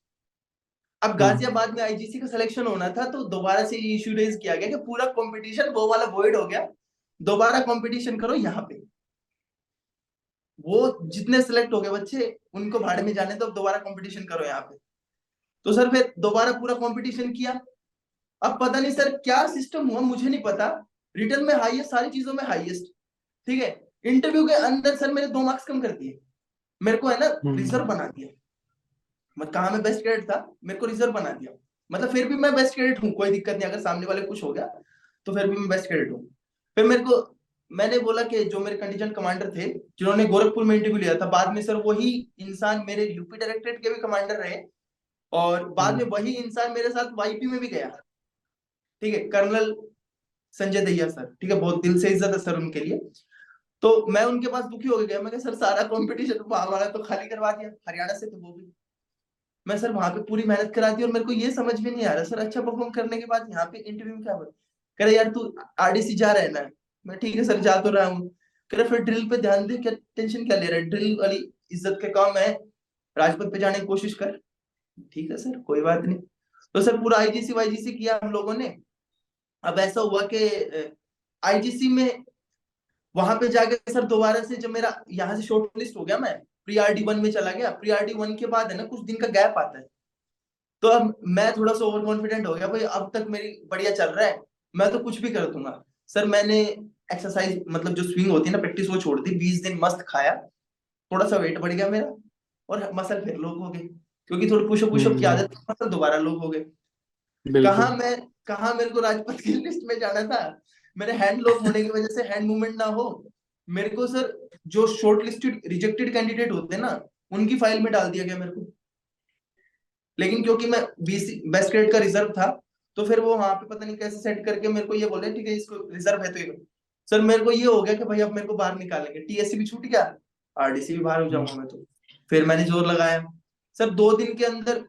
अब गाजियाबाद में आईजीसी का सिलेक्शन होना था, तो दोबारा से ये इशू रेज किया गया कि पूरा कंपटीशन वो वाला वॉइड हो गया, दोबारा कंपटीशन करो यहाँ पे। वो जितने सिलेक्ट हो गए बच्चे उनको भाड़े में जाने दो, दोबारा कंपटीशन करो यहाँ पे। तो सर फिर दोबारा पूरा कंपटीशन किया। अब पता नहीं सर क्या सिस्टम हुआ, मुझे नहीं पता। रिटर्न में हाईएस्ट, सारी चीजों में हाईएस्ट, ठीक है। इंटरव्यू के अंदर सर मेरे 2 मार्क्स कम कर दिए, मेरे को है ना रिजर्व बना दिया। मैं कहा मैं बेस्ट कैडेट था, मेरे को रिजर्व बना दिया। मतलब फिर भी मैं बेस्ट कैडेट हूँ, कोई दिक्कत नहीं, अगर सामने वाले कुछ हो गया तो फिर भी मैं बेस्ट कैडेट हूँ। फिर मैंने बोला कि जो मेरे कंटीजेंट कमांडर थे जिन्होंने गोरखपुर में इंटरव्यू लिया था, बाद में सर वही इंसान मेरे यूपी डायरेक्टरेट के भी कमांडर रहे, और बाद में वही इंसान मेरे साथ वाईपी में भी गया, ठीक है, कर्नल संजय दहिया सर, ठीक है, बहुत दिल से इज्जत है सर उनके लिए। तो मैं उनके पास दुखी हो गया, मैं कहा सर सारा कंपटीशन हमारा तो खाली करवा दिया, हरियाणा से तो वो भी मैं सर वहां पे पूरी मेहनत करा दी, और मेरे को ये समझ में नहीं आ रहा सर अच्छा परफॉर्म करने के बाद यहाँ पे इंटरव्यू में क्या बोल। कह रहे यार तू आरडीसी जा रहा है ना, मैं ठीक है सर जा तो रहा हूँ। कह रहे फिर ड्रिल पे ध्यान दे, क्या टेंशन क्या ले रहा है, ड्रिल वाली इज्जत का काम है, राजपथ पे जाने की कोशिश कर। ठीक है सर कोई बात नहीं। तो सर पूरा आईजीसी वाईजीसी किया हम लोगों ने। अब ऐसा हुआ कि आईजीसी में वहां पे जाके सर दोबारा से जब मेरा यहाँ से शॉर्ट लिस्ट हो गया, मैं प्री आरडी 1 में चला गया। प्री आरडी 1 के बाद है ना कुछ दिन का गैप आता है, तो अब मैं थोड़ा सा ओवर कॉन्फिडेंट हो गया, भाई अब तक मेरी बढ़िया चल रहा है, मैं तो कुछ भी कर दूंगा। सर मैंने एक्सरसाइज मतलब जो स्विंग होती है ना प्रैक्टिस, वो छोड़ दी, 20 दिन मस्त खाया, थोड़ा सा वेट बढ़ गया मेरा, और मसल फिर लोग हो गए, क्योंकि थोड़ी पुशअप की आदत थी, मसल दोबारा लोग हो गए। बिल्कुल। कहा मेरे को राजपथ की लिस्ट में जाना था, मेरे हैंड लॉक होने की वजह से हैंड मूवमेंट ना हो, मेरे को सर जो शॉर्ट लिस्टेड रिजेक्टेड कैंडिडेट होते हैं ना उनकी फाइल में डाल दिया गया मेरे को। लेकिन क्योंकि मैं बीसी बेस्ट ग्रेड का रिजर्व था, तो फिर वो वहां पे पता नहीं कैसे सेट करके मेरे को ये बोले ठीक है इसको रिजर्व है तो ये। सर मेरे को ये हो गया कि भाई अब मेरे को बाहर निकालेंगे, टीएससी भी छूट गया, आरडीसी भी बाहर हो जाऊंगा मैं तो। फिर मैंने जोर लगाया सर, 2 दिन के अंदर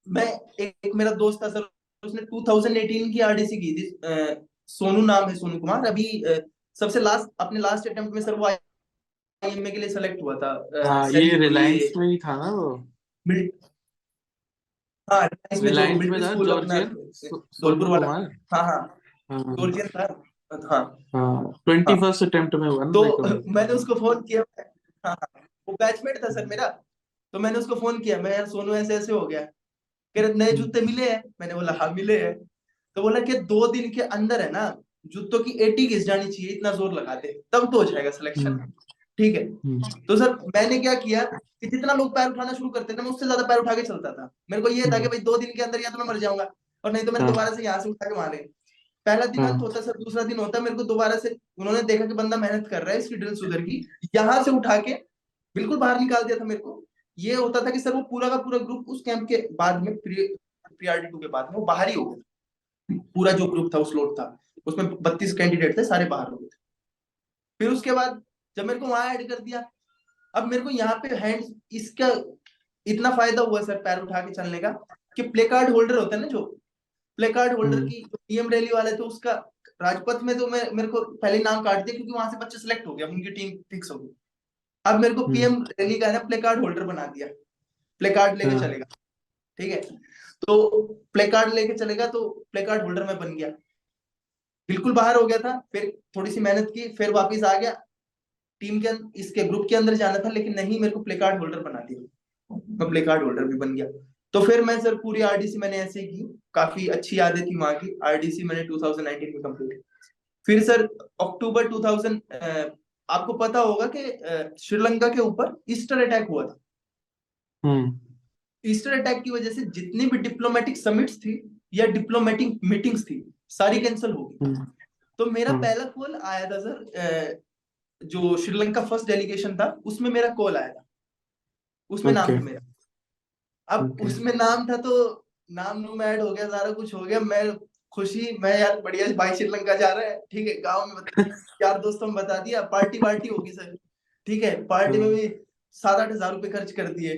मैं एक मेरा दोस्त था सर, उसने 2018 की आरडीसी की थी, सोनू नाम है, सोनू कुमार, अभी सबसे लास्ट अपने लास्ट अटेम्प्ट में सर वो आईएमए के लिए सेलेक्ट हुआ था। हाँ, ये सैनिक रिलायंस ये में ही था ना वो। हाँ इसमें जो रिलायंस में मिलिट्री था स्कूल अपना जॉर्जियन धौलपुर सोनू वाला। कुमार। हाँ हाँ, हाँ जॉर्जियन था। हाँ हाँ, हाँ, 21st अटेम्प्ट में हुआ ना तो रिकवरी। मैंने उसको फोन किया। हाँ हाँ, वो बैचमेट था सर मेरा। तो मैंने उसको फोन किया, मैं यार सोनू ऐसे ऐसे हो गया, कह रहे नए जूते मिले हैं, मैंने बोला हाँ मिले हैं। तो बोला कि 2 दिन के अंदर है ना जूतों की 80 घिस जानी चाहिए, इतना जोर लगाते तब तो हो जाएगा सिलेक्शन, ठीक है। तो सर मैंने क्या किया कि जितना लोग पैर उठाना शुरू करते थे मैं उससे ज्यादा पैर उठा के चलता था। मेरे को ये था कि भाई 2 दिन के अंदर या तो मैं मर जाऊंगा, और नहीं तो मैंने दोबारा से यहाँ से उठा के मारे। पहला दिन अंत होता सर, दूसरा दिन होता मेरे को दोबारा से, उन्होंने देखा कि बंदा मेहनत कर रहा है, इसकी ड्रिल सुधर की, यहाँ से उठा के बिल्कुल बाहर निकाल दिया था मेरे को। ये होता था कि सर वो पूरा का पूरा ग्रुप उस कैंप के बाद में प्रियॉरिटी 2 के बाद में वो बाहर ही हो गया, पूरा जो ग्रुप था उस लोट था उसमें 32 कैंडिडेट थे, सारे बाहर हो गए थे। फिर उसके बाद जब मेरे को वहां ऐड कर दिया, अब मेरे को यहाँ पे हैंड इसका इतना फायदा हुआ सर पैर उठा के चलने का, कि प्ले कार्ड होल्डर होता है ना, जो प्ले कार्ड होल्डर की पीएम रैली वाले थे उसका राजपथ में, तो मैं मेरे को पहले नाम काट दिया क्योंकि वहां से बच्चे सिलेक्ट हो गया, उनकी टीम फिक्स हो गई। अब मेरे को पीएम रैली का है ना प्ले कार्ड होल्डर बना दिया। प्ले कार्ड लेके हाँ। चलेगा, ठीक है। तो प्ले कार्ड लेके चलेगा, तो प्ले कार्ड होल्डर में बन गया, बिल्कुल बाहर हो गया था। फिर थोड़ी सी मेहनत की, फिर वापस आ गया, टीम के इसके ग्रुप के अंदर जाना था, लेकिन नहीं, मेरे को प्ले कार्ड होल्डर बना दिया, मैं प्ले कार्ड होल्डर भी बन गया। तो फिर मैं सर पूरी आरडीसी मैंने ऐसे ही की, काफी अच्छी यादें थी वहां की। आरडीसी मैंने 2019 में कंप्लीट। फिर सर अक्टूबर 2000, आपको पता होगा कि श्रीलंका के ऊपर ईस्टर अटैक हुआ था। हम्म ईस्टर अटैक की वजह से जितनी भी डिप्लोमेटिक समिट्स थी या डिप्लोमेटिक मीटिंग्स थी, सारी कैंसिल हो गई। हम्म तो मेरा हम्म। पहला कॉल आया था सर, जो श्रीलंका फर्स्ट डेलीगेशन था उसमें मेरा कॉल आया था, उसमें नाम ओके था मेरा। अब ओके उसमें नाम था, तो नाम नूम ऐड हो गया, सारा कुछ हो गया। मैं खुशी, मैं यार बढ़िया भाई श्रीलंका जा रहा है, ठीक है। गांव में यार दोस्तों में बता दिया, पार्टी वार्टी होगी सर, ठीक है। पार्टी में भी 7-8 हजार रुपए खर्च कर दिए।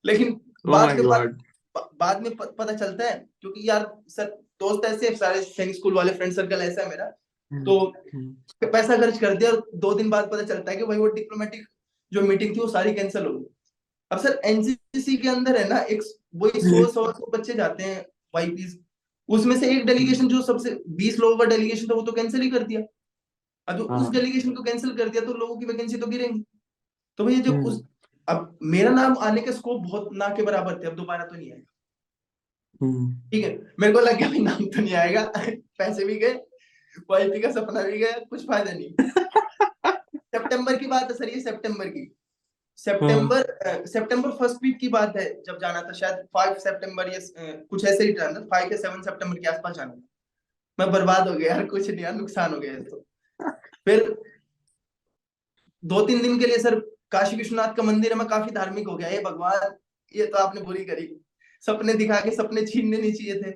लेकिन ओ बाद माय में गॉड। बाद में पता चलता है, क्योंकि यार सर दोस्त ऐसे सारे सैनिक स्कूल वाले फ्रेंड सर्कल ऐसा है मेरा, तो पैसा खर्च कर दिया, और 2 दिन बाद पता चलता है कि भाई वो डिप्लोमेटिक जो मीटिंग थी वो सारी कैंसिल हो गई। अब सर एनसीसी के अंदर है ना, एक वही 100 बच्चे जाते हैं वाईपीज, उसमें से एक डेलीगेशन जो सबसे 20 लोगों का डेलीगेशन था, वो तो कैंसिल ही कर दिया। अब जो उस हाँ। डेलीगेशन को कैंसिल कर दिया, तो लोगों की वैकेंसी तो गिरेंगी। तो भैया जब हम्म उस, अब मेरा नाम आने के स्कोप बहुत ना के बराबर थे, अब दोबारा तो नहीं आएगा, हम्म ठीक है। मेरे को लग गया भाई नाम तो नहीं आएगा, पैसे भी गए, वाईपी का सपना भी गया, कुछ फायदा नहीं। सितंबर की बात है सर, ये सितंबर की, हाँ। सितंबर फर्स्ट वीक की बात है, जब जाना था शायद 5 सितंबर या कुछ ऐसे ही जाना था, 5 या 7 सितंबर के आसपास जाना था। मैं बर्बाद हो गया यार, कुछ नहीं यार, नुकसान हो गया है। तो फिर 2-3 दिन के लिए सर, काशी विश्वनाथ का मंदिर है, मैं काफी धार्मिक हो गया, ये भगवान ये तो आपने बुरी करी, सपने दिखा के सपने छीनने नहीं चाहिए थे।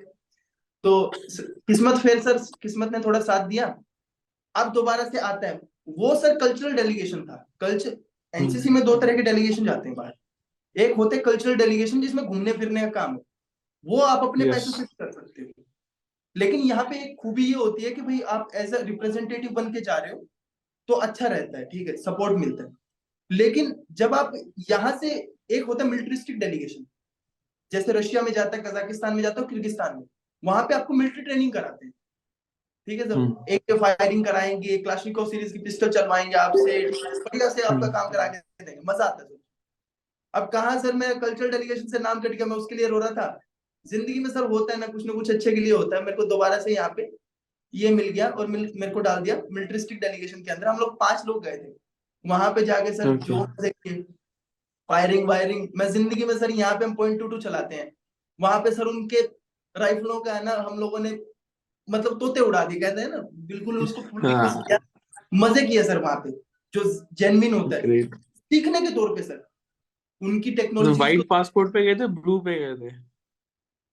तो किस्मत, फिर सर किस्मत ने थोड़ा साथ दिया। अब दोबारा से आता है वो सर, कल्चरल डेलीगेशन था। कल्चर एनसीसी में 2 तरह के डेलीगेशन जाते हैं बाहर। एक होते कल्चरल डेलीगेशन, जिसमें घूमने फिरने का काम है, वो आप अपने यस। पैसों से कर सकते हो। लेकिन यहाँ पे एक खूबी ये होती है कि भाई आप एज अ रिप्रेजेंटेटिव बन के जा रहे हो, तो अच्छा रहता है, ठीक है, सपोर्ट मिलता है। लेकिन जब आप यहाँ से, एक होता है मिलिट्रिस्टिक डेलीगेशन, जैसे रशिया में जाता है, कजाकिस्तान में जाता है, किर्गिस्तान में, वहां पे आपको मिलिट्री ट्रेनिंग कराते हैं, ठीक है सर। एक फायरिंग कराएंगे, क्लाशनिकोव सीरीज की पिस्टल चलवाएंगे आपसे, बढ़िया से आपका काम करा के देंगे, मजा आता है सर। अब कहाँ सर, मैं कल्चरल डेलीगेशन से नाम कट गया, मैं उसके लिए रो रहा था। जिंदगी में सर होता है ना, कुछ ना कुछ अच्छे के लिए होता है। मेरे को दोबारा से यहाँ पे ये मिल गया, और मेरे को डाल दिया मिलिट्रिस्टिक डेलीगेशन के अंदर। हम लोग 5 लोग गए थे वहां पे, जाके सर ओके। जो मजे किए, फायरिंग वायरिंग। मैं जिंदगी में सर, यहाँ पे हम .22 चलाते हैं, वहां पे सर उनके राइफलों का है ना, हम लोगों ने मतलब तोते उड़ा दिए, कहते हैं ना, बिल्कुल उसको फुल्ली खुश हाँ। किया, मजे किए सर वहां पे, जो जेन्युइन होता है, ग्रेट। सीखने के तौर पे सर, उनकी तो टेक्नोलॉजीज को। व्हाइट पासपोर्ट पे गए थे, ब्लू पे गए थे?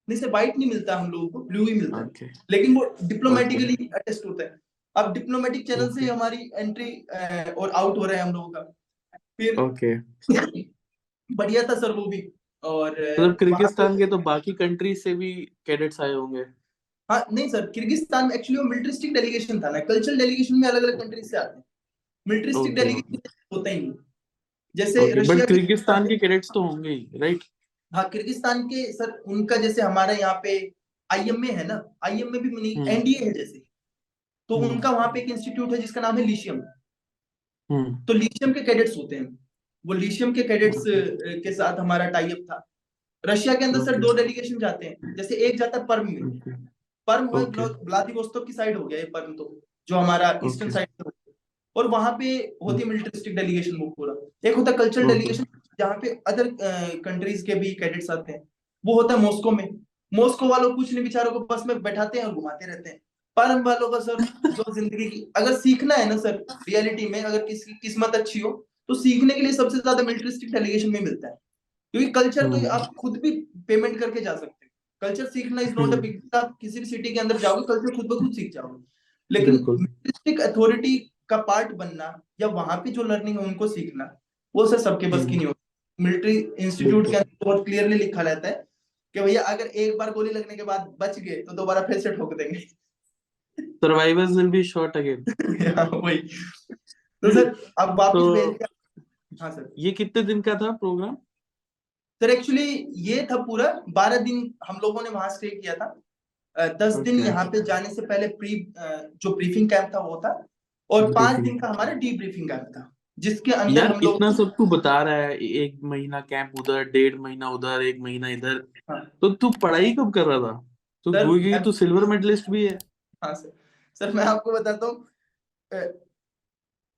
नहीं सर, व्हाइट नहीं मिलता हम लोगों को, ब्लू ही मिलता है, ओके लेकिन वो ओके डिप्लोमेटिकली अटेस्ट होता है। अब डिप्लोमेटिक चैनल से ओके हमारी एंट्री और आउट हो रहा है हम लोगों का। फिर ओके। बढ़िया था सर वो भी। और मतलब वहां पे, किर्गिस्तान के तो बाकी कंट्री से भी कैडेट्स आए होंगे? हाँ नहीं सर, किर्गिस्तान में एक्चुअली वो मिलिट्रिस्टिक डेलीगेशन था ना, कल्चरल डेलीगेशन में अलग अलग कंट्री से आते हैं, मिलिट्रिस्टिक ओके डेलीगेशन ओके होता ही नहीं। जैसे ओके। बट रशिया के किर्गिस्तान के कैडेट्स तो होंगे ही, राइट? हाँ किर्गिस्तान के सर, उनका जैसे हमारे यहाँ पे आईएमए है ना, आईएमए भी नहीं, हम्म एनडीए है जैसे, तो हम्म उनका वहां पे एक इंस्टीट्यूट है जिसका नाम है लिशियम। हम्म। तो लिशियम के कैडेट्स होते हैं, वो लिशियम के कैडेट्स ओके के साथ हमारा टाई अप था। रशिया के अंदर सर ओके 2 डेलीगेशन जाते हैं, जैसे एक जाता है पर्म में, ओके पर्म वो ओके व्लादिवोस्तोक की साइड हो गया ये पर्म, तो जो हमारा ईस्टर्न ओके साइड, और वहां पे होती है मिलिट्रिस्टिक डेलीगेशन वो पूरा। एक होता है कल्चरल ओके। डेलीगेशन, जहाँ पे अदर कंट्रीज के भी कैडेट्स आते हैं, वो होता है मॉस्को में। मॉस्को वालों को कुछ नहीं, बेचारों को बस में बैठाते हैं और घुमाते रहते हैं। परम वालों का सर, जो जिंदगी की अगर सीखना है ना सर, रियलिटी में अगर किसी की किस्मत अच्छी हो, तो सीखने के लिए सबसे ज्यादा मिलिट्रिस्टिक डेलीगेशन में मिलता है। क्योंकि कल्चर तो हम्म आप खुद भी पेमेंट करके जा सकते हो, कल्चर सीखना is not a hmm. Big, आप किसी भी सिटी के अंदर जाओगे, कल्चर खुद ब खुद सीख जाओगे। लेकिन बिल्कुल। मिलिट्रिस्टिक अथॉरिटी का पार्ट बनना, या वहां पे जो लर्निंग है उनको सीखना, वो सर सबके बस की नहीं होती। मिलिट्री इंस्टीट्यूट के बिल्कुल। अंदर बहुत क्लियरली लिखा रहता है कि भैया अगर एक बार गोली लगने के बाद बच गए, तो दोबारा फिर से ठोक देंगे। Survivors will be shot again. हाँ, वही। तो सर अब तो वापिस भेज दिया। हाँ सर, ये कितने दिन का था प्रोग्राम? सर एक्चुअली ये था पूरा 12 दिन हम लोगों ने वहां स्टे किया था। 10 दिन Okay. यहाँ पे जाने से पहले जो ब्रीफिंग कैंप था वो था, और 5 Briefing. दिन का हमारा डी ब्रीफिंग कैंप था, जिसके अंदर यार हम लोग इतना सब तू बता रहा है, 1 महीना कैंप उधर, 1.5 महीना उधर, 1 महीना इधर, हाँ तो तू पढ़ाई कब कर रहा था? तो सर भूल गई, तू सिल्वर मेडलिस्ट भी है। हाँ सर। सर मैं आपको बताता हूँ, अ,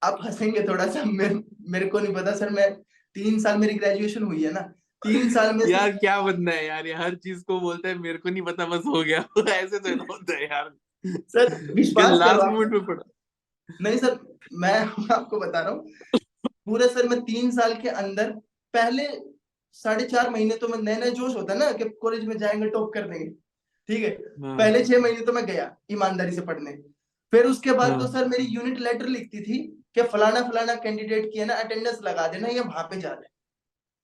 आप हंसेंगे थोड़ा सा, मेरे को नहीं पता सर, मैं 3 साल मेरी ग्रेजुएशन हुई है ना, 3 साल में से यार क्या बनना है यार, ये हर चीज को बोलता है मेरे को नहीं पता बस हो गया। ऐसे तो ना होता है यार। सर क्या विश्वास करो लास्ट आप। मोमेंट में पढ़ा? नहीं सर, मैं आपको बता रहा हूँ, पूरे सर मैं 3 साल के अंदर पहले 4.5 महीने तो मैं नए नए जोश होता है ना कि कॉलेज में जाएंगे टॉप कर देंगे, ठीक है। हाँ पहले 6 महीने तो मैं गया ईमानदारी से पढ़ने। फिर उसके बाद तो हाँ। सर मेरी यूनिट लेटर लिखती थी कि फलाना फलाना कैंडिडेट की है ना अटेंडेंस लगा देना या वहां पे जाना है।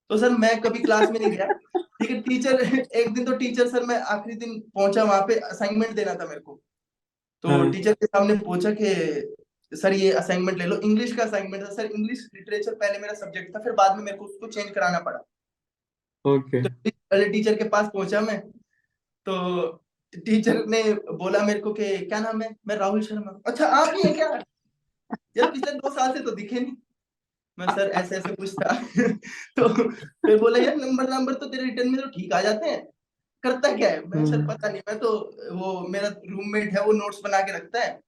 तो सर मैं कभी क्लास में नहीं गया, ठीक है। टीचर एक दिन तो टीचर सर, मैं आखिरी दिन पहुंचा वहां पे, असाइनमेंट देना था मेरे को। तो हाँ। टीचर के सामने पूछा कि सर ये असाइनमेंट ले लो, इंग्लिश का असाइनमेंट था सर, इंग्लिश लिटरेचर पहले मेरा सब्जेक्ट था, फिर बाद में मेरे को उसको चेंज कराना पड़ा। ओके। तो पहले टीचर के पास पहुंचा मैं, तो टीचर ने बोला मेरे को कि क्या नाम है, मैं राहुल शर्मा। अच्छा आप ही है क्या, यार पिछले 2 साल से तो दिखे नहीं। मैं सर ऐसे ऐसे कुछ था। तो फिर बोला यार नंबर नंबर तो तेरे रिटर्न में तो ठीक आ जाते हैं, करता क्या है। मैं सर हम्म। पता नहीं, मैं तो, वो मेरा रूममेट है वो नोट्स बना के रखता है,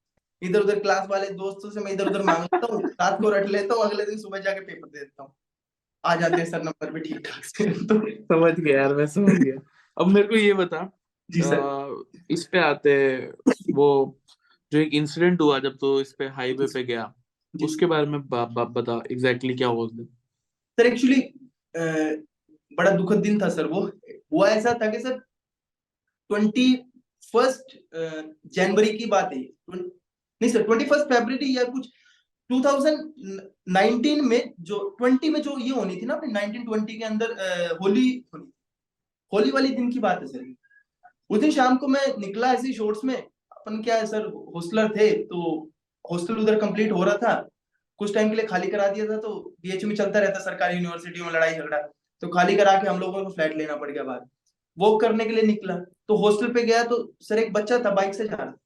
इधर उधर क्लास वाले दोस्तों से मैं इधर उधर मांग लेता हूँ, रात को रट लेता हूँ, अगले दिन सुबह जाके पेपर दे देता हूँ, आ जाते हैं सर नंबर भी ठीक ठाक से। तो समझ गया यार, मैं समझ गया। अब मेरे को ये बता, जी सर। इस पे आते हैं, वो जो एक इंसिडेंट हुआ जब तो इस पे हाईवे पे गया, जी उसके बारे में बता एग्जैक्टली क्या हुआ उस दिन। सर एक्चुअली बड़ा दुखद दिन था सर वो ऐसा था कि सर 21 जनवरी की बात है ये। नहीं सर 21 फरवरी या कुछ 2019 में, जो 20 में जो ये होनी थी ना अपने 1920 के अंदर, होली होली होली वाली दिन की बात है सर। उस दिन शाम को मैं निकला ऐसे ही शॉर्ट्स में, अपन क्या है सर हॉस्टलर थे, तो हॉस्टल उधर कंप्लीट हो रहा था, कुछ टाइम के लिए खाली करा दिया था, तो बीएचयू में चलता रहता सरकारी यूनिवर्सिटियों में लड़ाई झगड़ा, तो खाली करा के हम लोगों को फ्लैट लेना पड़ गया बाहर। वॉक करने के लिए निकला, तो हॉस्टल पे गया, तो सर एक बच्चा था बाइक से जा रहा था।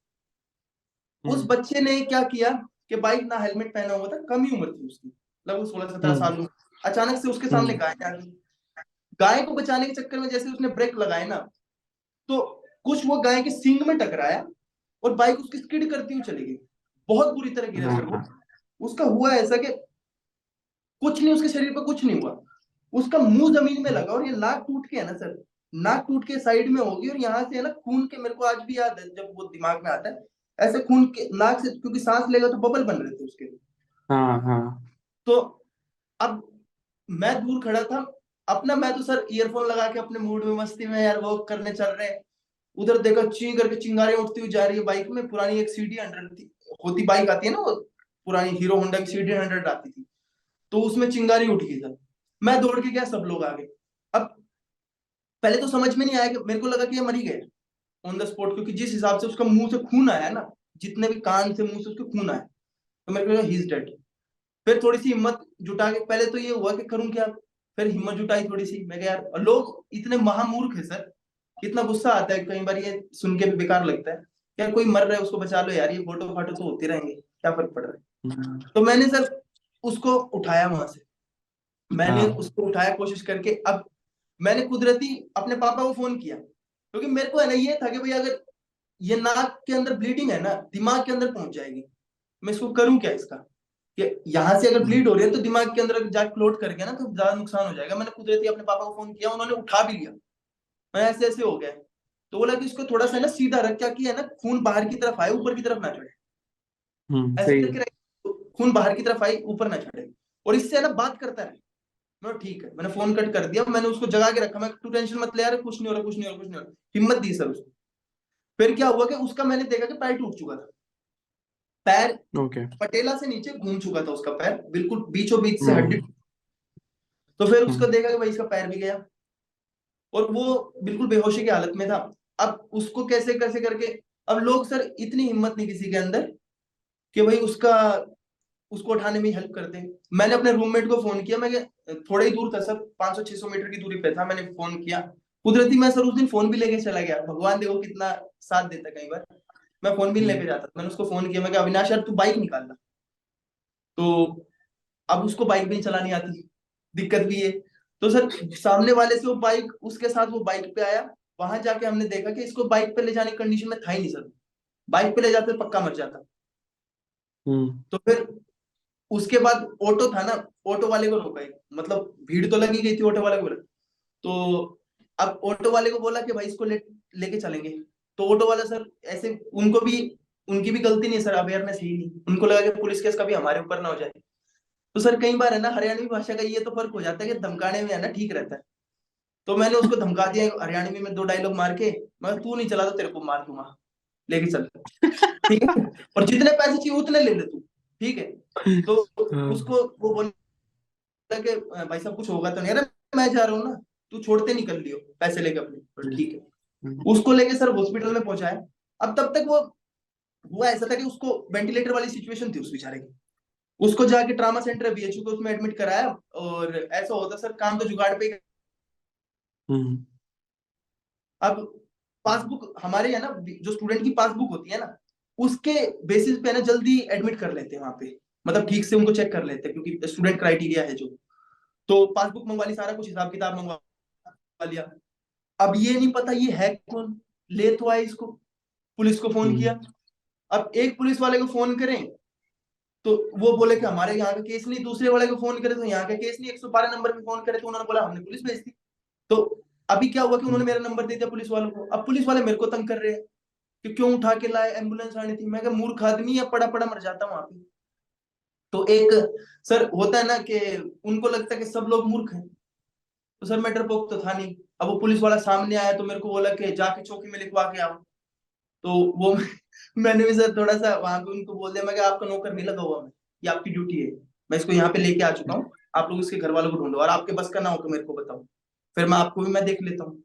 उस हम्म। बच्चे ने क्या किया कि बाइक ना हेलमेट पहना हुआ था, कम ही उम्र थी उसकी, लगभग 16-17 साल हम्म। में। अचानक से उसके सामने हम्म। गाय आ गई। गाय को बचाने के चक्कर में जैसे उसने ब्रेक लगाए ना, तो कुछ वो गाय के सींग में टकराया और बाइक उसकी स्किड करती हुई चली गई। बहुत बुरी तरह गिरा सर वो। हाँ। उसका हुआ ऐसा कि कुछ नहीं, उसके शरीर पर कुछ नहीं हुआ, उसका मुंह जमीन में लगा, और ये नाक टूट के है ना सर, नाक टूट के साइड में होगी, और यहाँ से है ना खून के, मेरे को आज भी याद है जब वो दिमाग में आता है, ऐसे खून के नाक से, क्योंकि सांस लेगा तो बबल बन रहे थे उसके। हाँ हाँ। तो अब मैं दूर खड़ा था अपना, मैं तो सर ईयरफोन लगा के अपने मूड में मस्ती में यार वॉक करने चल रहे हैं। उधर देखा ची करके चिंगारियां उठती हुई जा रही है बाइक में, पुरानी एक CD 100 होती बाइक आती है ना वो, पुरानी हीरो होंडा की CD 100 आती थी, तो उसमें चिंगारी उठ गई सर। मैं दौड़ के गया, सब लोग आ गए। अब पहले तो समझ में नहीं आया, कि मेरे को लगा कि ये मर ही गया ऑन द स्पॉट, क्योंकि जिस हिसाब से उसका मुंह से खून आया ना, जितने भी कान से मुंह से उसके खून आया, तो मेरे को लगा ही इज डेड। फिर थोड़ी सी हिम्मत जुटा के, पहले तो ये हुआ कि करूं क्या, फिर हिम्मत जुटाई थोड़ी सी, मैं कहा यार, और लोग इतने महामूर्ख है सर, इतना गुस्सा आता है कई बार ये सुन के भी, बेकार लगता है यार, कोई मर रहा है उसको बचा लो यार, ये फोटो फाटो तो होते रहेंगे, क्या फर्क पड़ रहा है। हम्म। तो मैंने सर उसको उठाया वहां से, मैंने हाँ। उसको उठाया कोशिश करके। अब मैंने कुदरती अपने पापा को फोन किया, क्योंकि मेरे को है ना ये था कि भाई अगर ये नाक के अंदर ब्लीडिंग है ना, दिमाग के अंदर पहुंच जाएगी, मैं इसको करूं क्या इसका, कि यहाँ से अगर ब्लीड हो रही है तो दिमाग के अंदर जाके क्लोट कर गया ना, तो ज्यादा नुकसान हो जाएगा। मैंने कुदरती अपने पापा को फोन किया, उन्होंने उठा भी लिया। मैं ऐसे ऐसे हो गया, तो बोला कि इसको थोड़ा सा ना सीधा रख, क्या किया ना, खून बाहर की तरफ आए, ऊपर की तरफ ना चढ़े, ऐसे सही है। करके रख, तो खून बाहर की तरफ आई, ऊपर ना चढ़े, और इससे ना बात करता रहे। मैं ठीक है, मैंने फोन कट कर दिया, मैंने उसको जगा के रखा, मैं तू टेंशन मत ले यार, कुछ नहीं हो रहा, कुछ नहीं हो रहा, कुछ नहीं हो रहा, हिम्मत दी सर उसको। फिर क्या हुआ कि उसका मैंने देखा कि पैर टूट चुका था, पैर ओके। पटेला से नीचे घूम चुका था उसका पैर, बिल्कुल बीचों बीच से हड्डी। हम्म। तो फिर उसको हम्म। देखा कि भाई इसका पैर भी गया, और वो बिल्कुल बेहोशी की हालत में था। अब उसको कैसे कैसे करके, अब लोग सर इतनी हिम्मत नहीं किसी के अंदर कि भाई उसका उसको उठाने में हेल्प करते हैं। मैंने अपने रूममेट को फोन किया, मैं थोड़ा ही दूर था सर, 500-600 मीटर की दूरी पे था, मैंने फोन किया। कुदरती मैं सर उस दिन फोन भी लेके चला गया, भगवान देखो कितना साथ देता कई बार, मैं फोन भी नहीं लेके जाता। मैंने उसको फोन किया, मैं कहा अविनाश यार तू बाइक निकालना। तो अब उसको बाइक भी नहीं चलानी आती, दिक्कत भी है। तो सर सामने वाले से वो बाइक, उसके साथ वो बाइक पे आया। वहां जाके हमने देखा कि इसको बाइक पे ले जाने की कंडीशन में था ही नहीं सर, बाइक पे ले जाते तो पक्का मर जाता। तो फिर उसके बाद ऑटो था ना, ऑटो वाले को रोका, मतलब भीड़ तो लगी गई थी, ऑटो वाले को बोला। तो अब ऑटो वाले को बोला कि भाई इसको लेके चलेंगे। तो ऑटो वाला सर ऐसे, उनको भी, उनकी भी गलती नहीं सर, अवेयरनेस ही नहीं, उनको लगा कि पुलिस केस कभी हमारे ऊपर ना हो जाए। तो सर कई बार है ना हरियाणवी भाषा का ये तो फर्क हो जाता है कि धमकाने में है ना ठीक रहता है। तो मैंने उसको धमका दिया हरियाणवी में 2 डायलॉग मार के, मैं तू नहीं चला तो तेरे को मार दूंगा, लेके चल, ठीक है, और जितने पैसे चाहिए उतने ले ले तू, ठीक है। तो उसको वो बोला कि भाई साहब कुछ होगा तो नहीं, अरे मैं जा रहा हूँ ना, तू छोड़ते नहीं कर लियो पैसे लेके अपने, तो ठीक है। उसको लेके सर हॉस्पिटल में पहुंचाया। अब तब तक वो हुआ ऐसा था कि उसको वेंटिलेटर वाली सिचुएशन थी उस बेचारे की। उसको जाके ट्रामा सेंटर बीएचयू को उसमें एडमिट कराया, और ऐसा होता सर काम तो जुगाड़ पे ही। अब पासबुक हमारे है ना, जो स्टूडेंट की पासबुक होती है ना, उसके बेसिस पे ना जल्दी एडमिट कर लेते हैं वहां पे, मतलब ठीक से उनको चेक कर लेते हैं, क्योंकि स्टूडेंट क्राइटेरिया है जो। तो पासबुक मंगवा ली, सारा कुछ हिसाब किताब मंगवा लिया। अब ये नहीं पता ये है कौन, ले तो आए इसको, पुलिस को फोन किया। अब एक पुलिस वाले को फोन करें तो वो बोले कि हमारे यहाँ का केस नहीं, दूसरे वाले को फोन करे तो यहाँ का केस नहीं, 112 नंबर पे फोन करे तो उन्होंने बोला हमने पुलिस भेज दी। तो अभी क्या हुआ कि उन्होंने मेरा नंबर दे दिया पुलिस वालों को। अब पुलिस वाले मेरे को तंग कर रहे हैं कि क्यों उठा के लाए, एम्बुलेंस आनी थी। मैं मूर्ख आदमी है, पड़ा पड़ा मर जाता वहां पे। तो एक सर होता है ना कि उनको लगता है कि सब लोग मूर्ख हैं, तो सर मैं डरपोक तो था नहीं। अब वो पुलिस वाला सामने आया तो मेरे को बोला कि जाके चौकी में लिखवा के आओ। तो वो मैंने भी सर थोड़ा सा वहां पे उनको बोल दिया, मैं आपका नौकर नहीं लगा हुआ, मैं, ये आपकी ड्यूटी है, मैं इसको यहाँ पे लेके आ चुका हूँ, आप लोग इसके घर वालों को ढूंढो, और आपके बस का ना हो तो मेरे को बताओ, फिर मैं आपको भी मैं देख लेता हूँ।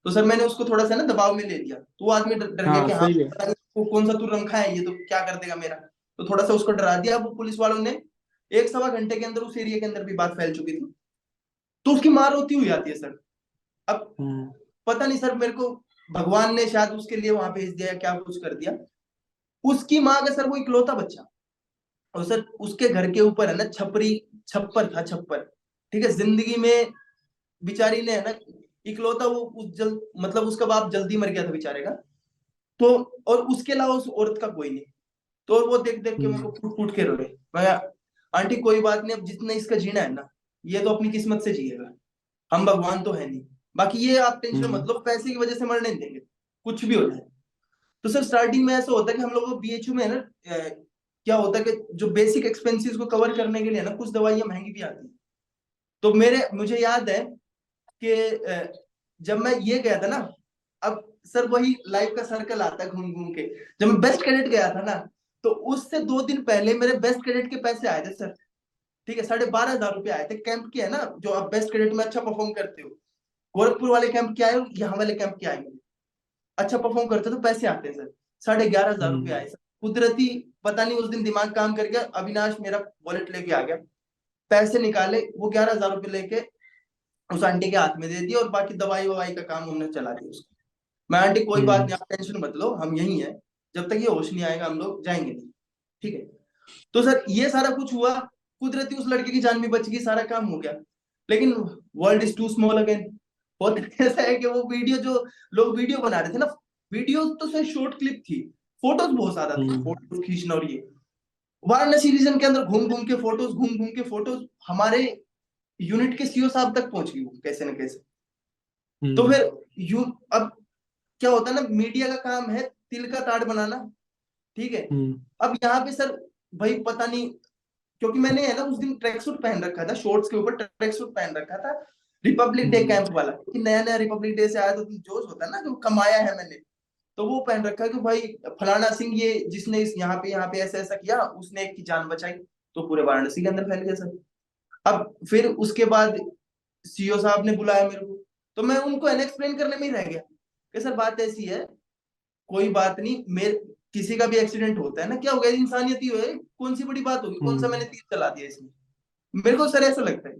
तो सर मैंने उसको थोड़ा सा ना दबाव में ले लिया, तो वो आदमी डर गया कि हाँ सही है। पता नहीं वो कौन सा तू रंखा है, ये तो क्या कर देगा मेरा। तो थोड़ा सा उसको डरा दिया। वो पुलिस वालों ने 1-1.25 घंटे के अंदर उस एरिया के अंदर भी बात फैल चुकी थी, तो उसकी मार होती हुई आती है सर। अब पता नहीं सर, मेरे को भगवान ने शायद उसके लिए वहां भेज दिया, क्या कुछ कर दिया। उसकी माँ का सर वो इकलौता बच्चा, और सर उसके घर के ऊपर है ना छप्पर था, छप्पर, ठीक है। जिंदगी में बिचारी ने है ना इकलौता वो मतलब उसका बाप जल्दी मर गया था बेचारे का। तो और उसके अलावा उस औरत का कोई नहीं। तो वो देख देख के मेरे को फूट फूट के रोए। मैं, आंटी कोई बात नहीं, अब जितना इसका जीना है ना, ये तो अपनी किस्मत से जिएगा, हम भगवान तो है नहीं, बाकी ये आप टेंशन मत लो, पैसे की वजह से मरने नहीं देंगे, कुछ भी हो जाए। तो सर स्टार्टिंग में ऐसा होता है कि हम लोग को बीएचयू में है ना, क्या होता है कि जो बेसिक एक्सपेंसेस को कवर करने के लिए ना कुछ दवाइयां महंगी भी आती है। तो मुझे याद है कि जब मैं ये गया था ना, अब सर वही लाइफ का सर्कल आता है घूम घूम के। जब मैं बेस्ट कैडेट गया था ना, तो उससे 2 दिन पहले मेरे बेस्ट कैडेट के पैसे आए थे सर, ठीक है, 12,500 रुपये आए थे कैंप के, है ना, जो आप बेस्ट कैडेट में अच्छा परफॉर्म करते हो, गोरखपुर वाले कैंप के आए और यहाँ वाले कैंप के आएंगे, अच्छा परफॉर्म करते तो पैसे आते हैं सर। 11,500 रुपये आए सर। कुदरती पता नहीं उस दिन दिमाग काम कर गया, अविनाश मेरा वॉलेट लेके आ गया, पैसे निकाले, वो 11,000 रुपये लेके उस आंटी के हाथ में दे दिया, और बाकी दवाई ववाई का काम हमने चला दिया उसको। मैं, आंटी कोई बात नहीं, आप टेंशन मत लो, हम यही है, जब तक ये होश नहीं आएगा हम लोग जाएंगे नहीं, ठीक है। तो सर ये सारा कुछ हुआ, कुदरती उस लड़के की जान भी बच गई, सारा काम हो गया। लेकिन world is too small again. बहुत ऐसा है कि वो वीडियो जो लोग वीडियो बना रहे थे ना, वीडियो तो सर शॉर्ट क्लिप थी, फोटोज बहुत ज्यादा थे, फोटोज खींचना, और ये वाराणसी रीजन के अंदर घूम घूम के फोटोज, घूम घूम के फोटोज हमारे यूनिट के सीओ साहब तक पहुंच गई वो, कैसे न कैसे। तो फिर अब क्या होता है ना, मीडिया का काम है तिल का ताड़ बनाना, ठीक है। अब यहाँ पे सर भाई पता नहीं, क्योंकि मैंने है ना उस दिन ट्रैक सूट पहन रखा था, शॉर्ट्स के ऊपर ट्रैक सूट पहन रखा था, रिपब्लिक डे कैंप वाला, क्योंकि नया नया रिपब्लिक डे से आया तो जोश होता है ना, जो कमाया है मैंने, तो वो पहन रखा है कि भाई फलाना सिंह, ये जिसने इस यहाँ पे ऐसा ऐसा किया, उसने एक की जान बचाई, तो पूरे वाराणसी के अंदर फैल गया सर। अब फिर उसके बाद सीओ साहब ने बुलाया मेरे को, तो मैं उनको एक्सप्लेन करने में ही रह गया कि सर बात ऐसी है, कोई बात नहीं, मेरे किसी का भी एक्सीडेंट होता है ना, क्या हो गया, इंसानियत ही है, कौन सी बड़ी बात होगी, कौन सा हम्म, मैंने तीर चला दिया इसमें। मेरे को सर ऐसा लगता है,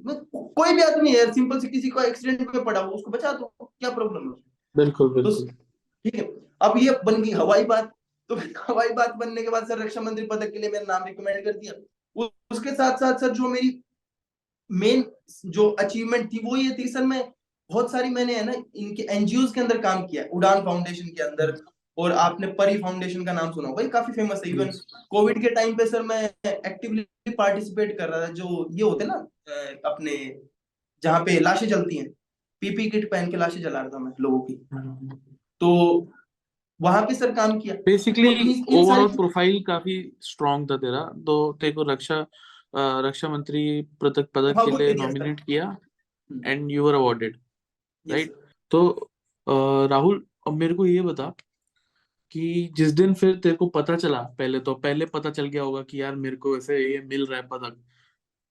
कोई भी आदमी है सिंपल से, किसी को एक्सीडेंट में पड़ा हो उसको बचा दो, क्या प्रॉब्लम है उसमें? बिल्कुल तो बिल्कुल। ठीक है, अब ये बन गई हवाई बात। तो हवाई बात बनने के बाद सर रक्षा मंत्री पद के लिए मेरा नाम रिकमेंड कर दिया। उसके साथ साथ सर जो मेरी मेन जो अचीवमेंट थी वो ये थी सर, मैं बहुत सारी मैंने है ना इनके एनजीओ के अंदर काम किया है, उड़ान फाउंडेशन के अंदर, और आपने परी फाउंडेशन का नाम सुना होगा, ये काफी फेमस है। Even Yes. कोविड के टाइम पे सर मैं एक्टिवली पार्टिसिपेट कर रहा था, जो ये होते ना अपने जहाँ पे लाशें जलती हैं, पीपी किट पहन के लाशें जला रहा था मैं लोगों की। तो वहां पे सर काम किया। बेसिकली तो इन सारी ओवरऑल प्रोफाइल काफी स्ट्रांग था तेरा, तो तेरे को रक्षा मंत्री पदक पदक हाँ के वो लिए दे दिया सर। नॉमिनेट किया and you were awarded, yes right? Sir. तो राहुल, अब मेरे को ये बता कि जिस दिन फिर तेरे को पता चला, पहले पता चल गया होगा कि यार मेरे को ऐसे ये मिल रहा है पदक,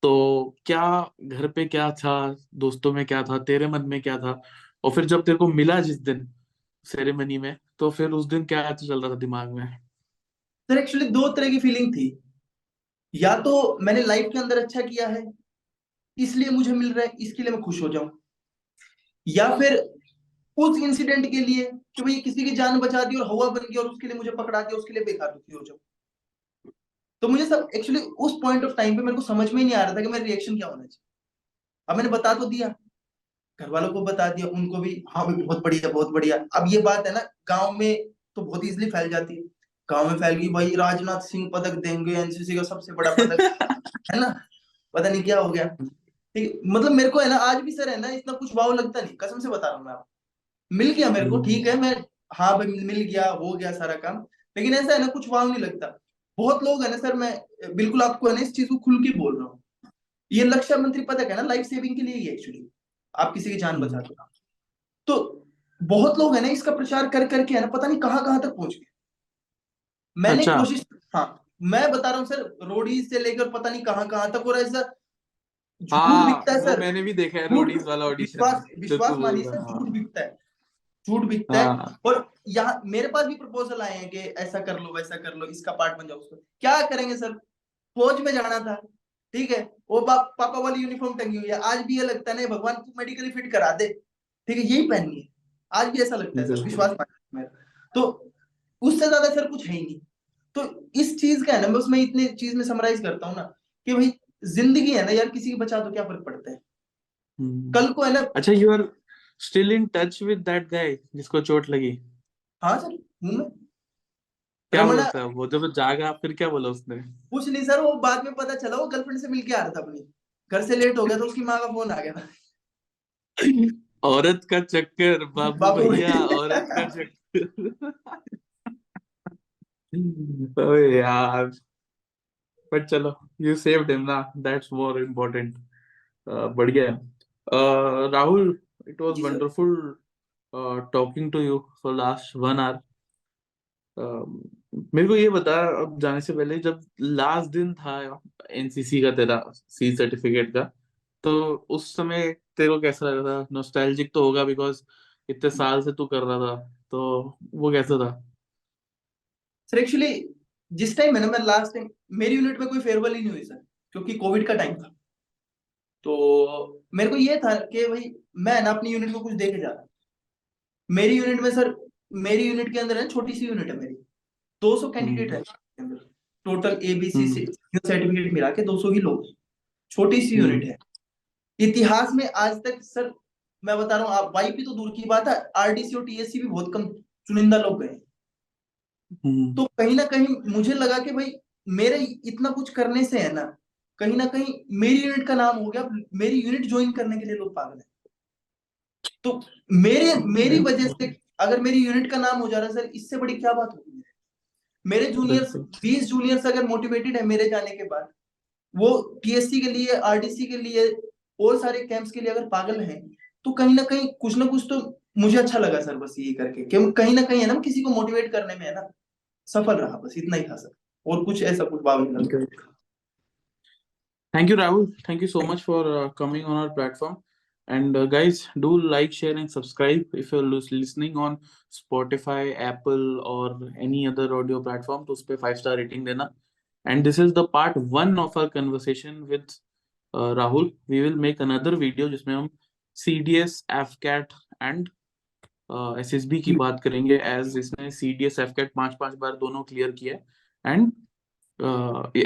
तो क्या घर पे क्या था, दोस्तों में क्या था, तेरे मन में क्या था? और फिर जब तेरे को मिला जिस दिन सेरेमनी में, तो फिर उस दिन क्या चल रहा था दिमाग में? सर एक्चुअली दो तरह की फीलिंग थी, या तो मैंने लाइफ के अंदर अच्छा किया है इसलिए मुझे मिल रहा है, इसके लिए मैं खुश हो जाऊं, या फिर उस इंसिडेंट के लिए कि भाई किसी की जान बचा दी और हवा बन गई और उसके लिए मुझे पकड़ा दिया, उसके लिए बेकार दुखी हो जाऊं। तो मुझे सब एक्चुअली उस पॉइंट ऑफ टाइम पे मेरे को समझ में ही नहीं आ रहा था कि मेरा रिएक्शन क्या होना चाहिए। अब मैंने बता तो दिया, घर वालों को बता दिया, उनको भी हाँ भाई बहुत बढ़िया बहुत बढ़िया। अब ये बात है ना गांव में तो बहुत इजीली फैल जाती है, गांव में फैल गई भाई राजनाथ सिंह पदक देंगे, एनसीसी का सबसे बड़ा पदक, है ना, पता नहीं क्या हो गया। ठीक है, मतलब मेरे को है ना आज भी सर है ना इतना कुछ वाव लगता नहीं, कसम से बता रहा हूँ मैं आपको। मिल गया मेरे को, ठीक है, मैं हाँ भाई मिल गया, हो गया सारा काम, लेकिन ऐसा है ना कुछ वाव नहीं लगता। बहुत लोग है ना सर, मैं बिल्कुल आपको है ना इस चीज को खुल के बोल रहा हूँ, ये रक्षा मंत्री पदक है ना लाइफ सेविंग के लिए ही एक्चुअली, आप किसी की जान बचा दो। तो बहुत लोग है ना इसका प्रचार कर करके है ना पता नहीं कहां कहां तक पहुंच गए। मैंने अच्छा। कोशिश, हाँ मैं बता रहा हूँ सर, रोडीज से लेकर पता नहीं कहां कहां तक, और ऐसा झूठ हाँ, बिकता है वो सर, मैंने भी देखा है, झूठ, रोडीज वाला ऑडिशन विश्वास जो तू विश्वास बोल मानिए सर, रहा है। झूठ बिकता है, झूठ बिकता है। हाँ और यहाँ मेरे पास भी प्रपोजल आए हैं कि ऐसा कर लो वैसा कर लो, इसका पार्ट बन जाओ, उसको क्या करेंगे सर, फौज में जाना था, ठीक है, वो पापा वाली यूनिफॉर्म टंगी हुई है, आज भी ये लगता है ना भगवान तू मेडिकली फिट करा दे, ठीक है यही पहननी है, आज भी ऐसा लगता है सर, बिल्कुल। विश्वास मानिए मेरा। तो उससे ज्यादा सर कुछ है ही नहीं। तो इस चीज का है ना, बस मैं इतने चीज में समराइज करता हूँ ना कि भाई जिंदगी है ना यार, किसी की बचा दो क्या फर्क पड़ता है, कल को है ना। अच्छा, you are still in touch with that guy जिसको चोट लगी? हाँ सर हूँ मैं, क्या रमना। बोलता है वो जब जागा, फिर क्या बोला उसने? कुछ नहीं सर, वो बाद में पता चला वो गर्लफ्रेंड से मिलके आ रहा था अपनी, घर से लेट हो गया तो उसकी माँ का फोन आ गया था। औरत का चक्कर बाबू बाबू भैया, औरत का चक्कर। ओए यार, बट चलो, यू सेव्ड हिम ना, दैट्स मोर इम्पोर्टेंट। बढ़िया है। राहुल, इट वाज जी sir. Wonderful talking to you for last 1 hour। मेरे को ये बता, अब जाने से पहले, जब लास्ट दिन था एनसीसी का तेरा, सी सर्टिफिकेट का, तो उस समय तेरे को कैसा लग रहा था? नॉस्टैल्जिक तो होगा, बिकॉज इतने साल से तू कर रहा था, तो वो कैसा था? सर एक्चुअली जिस टाइम है ना, मैं लास्ट टाइम मेरी यूनिट में कोई फेयरवेल ही नहीं हुई सर, क्योंकि कोविड का टाइम था। तो मेरे को ये था कि भाई मैं ना अपनी यूनिट को कुछ दे के जा रहा। मेरी यूनिट में सर, मेरी यूनिट के अंदर है छोटी सी यूनिट है मेरी, 200 कैंडिडेट हम्म है इसके अंदर, टोटल एबीसी से हम्म सर्टिफिकेट मिला के 200 ही लोग, छोटी सी हम्म यूनिट है। इतिहास में आज तक सर मैं बता रहा हूँ, आप वाईपी तो दूर की बात है, आरडीसी और टीएससी भी बहुत कम चुनिंदा लोग गए। हम्म तो कहीं ना कहीं मुझे लगा कि भाई मेरे इतना कुछ करने से है ना कहीं मेरी यूनिट का नाम हो गया, मेरी यूनिट ज्वाइन करने के लिए लोग पागल है। तो मेरी वजह से अगर मेरी यूनिट का नाम हो जा रहा है सर, इससे बड़ी क्या बात होगी। मेरे जूनियर्स, बिल्कुल 20 जूनियर्स अगर मोटिवेटेड है मेरे जाने के बाद, वो टीएससी के लिए, आरडीसी के लिए और सारे कैंप्स के लिए अगर पागल हैं, तो कहीं ना कुछ तो मुझे अच्छा लगा सर, बस ये करके कि कहीं ना कहीं है ना किसी को मोटिवेट करने में है ना सफल रहा, बस इतना ही था सर, और कुछ ऐसा कुछ भाव नहीं लगा। Thank you Rahul, thank you so much for coming on our platform. And guys, do like, share, and subscribe if you're listening on Spotify, Apple, or any other audio platform. तो उस पे 5 star rating देना. And this is the part 1 of our conversation with Rahul. We will make another video जिसमें हम CDS, AFCAT and SSB की बात करेंगे. As इसने CDS, AFCAT 5 बार दोनों क्लियर किया है. And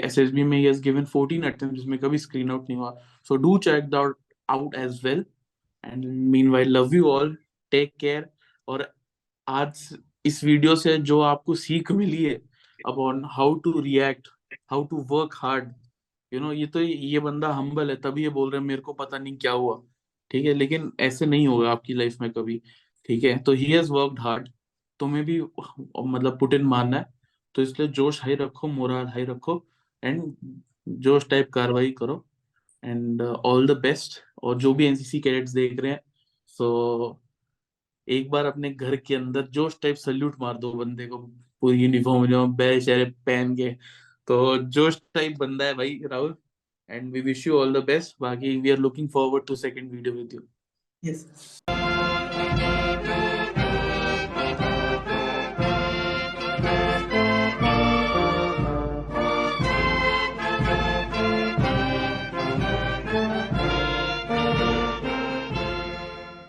SSB में he has given 14 attempts जिसमें कभी स्क्रीन आउट नहीं हुआ. So do check that out as well. And meanwhile, love you all. Take care. और आज इस वीडियो से जो आपको सीख मिली है upon how to react, how to work hard, ये बंदा हम्बल है तभी ये बोल रहे हैं मेरे को पता नहीं क्या हुआ. ठीक है, लेकिन ऐसे नहीं होगा आपकी लाइफ में कभी. ठीक है, तो he has worked hard. तुम्हें भी मतलब पुट इन मारना है. तो इसलिए जोश हाई रखो, मोरल हाई रखो, एंड जोश टाइप कार्रवाई करो. And all the best. और जो भी एनसीसी कैडेट्स देख रहे हैं, सो एक बार अपने घर के अंदर जोश टाइप सल्यूट मार दो बंदे को, पूरी यूनिफॉर्म में बैरे शहरे पहन के. तो जोश टाइप बंदा है भाई Rahul. And we wish you all the best. बाकी we are looking forward to second video with you. Yes.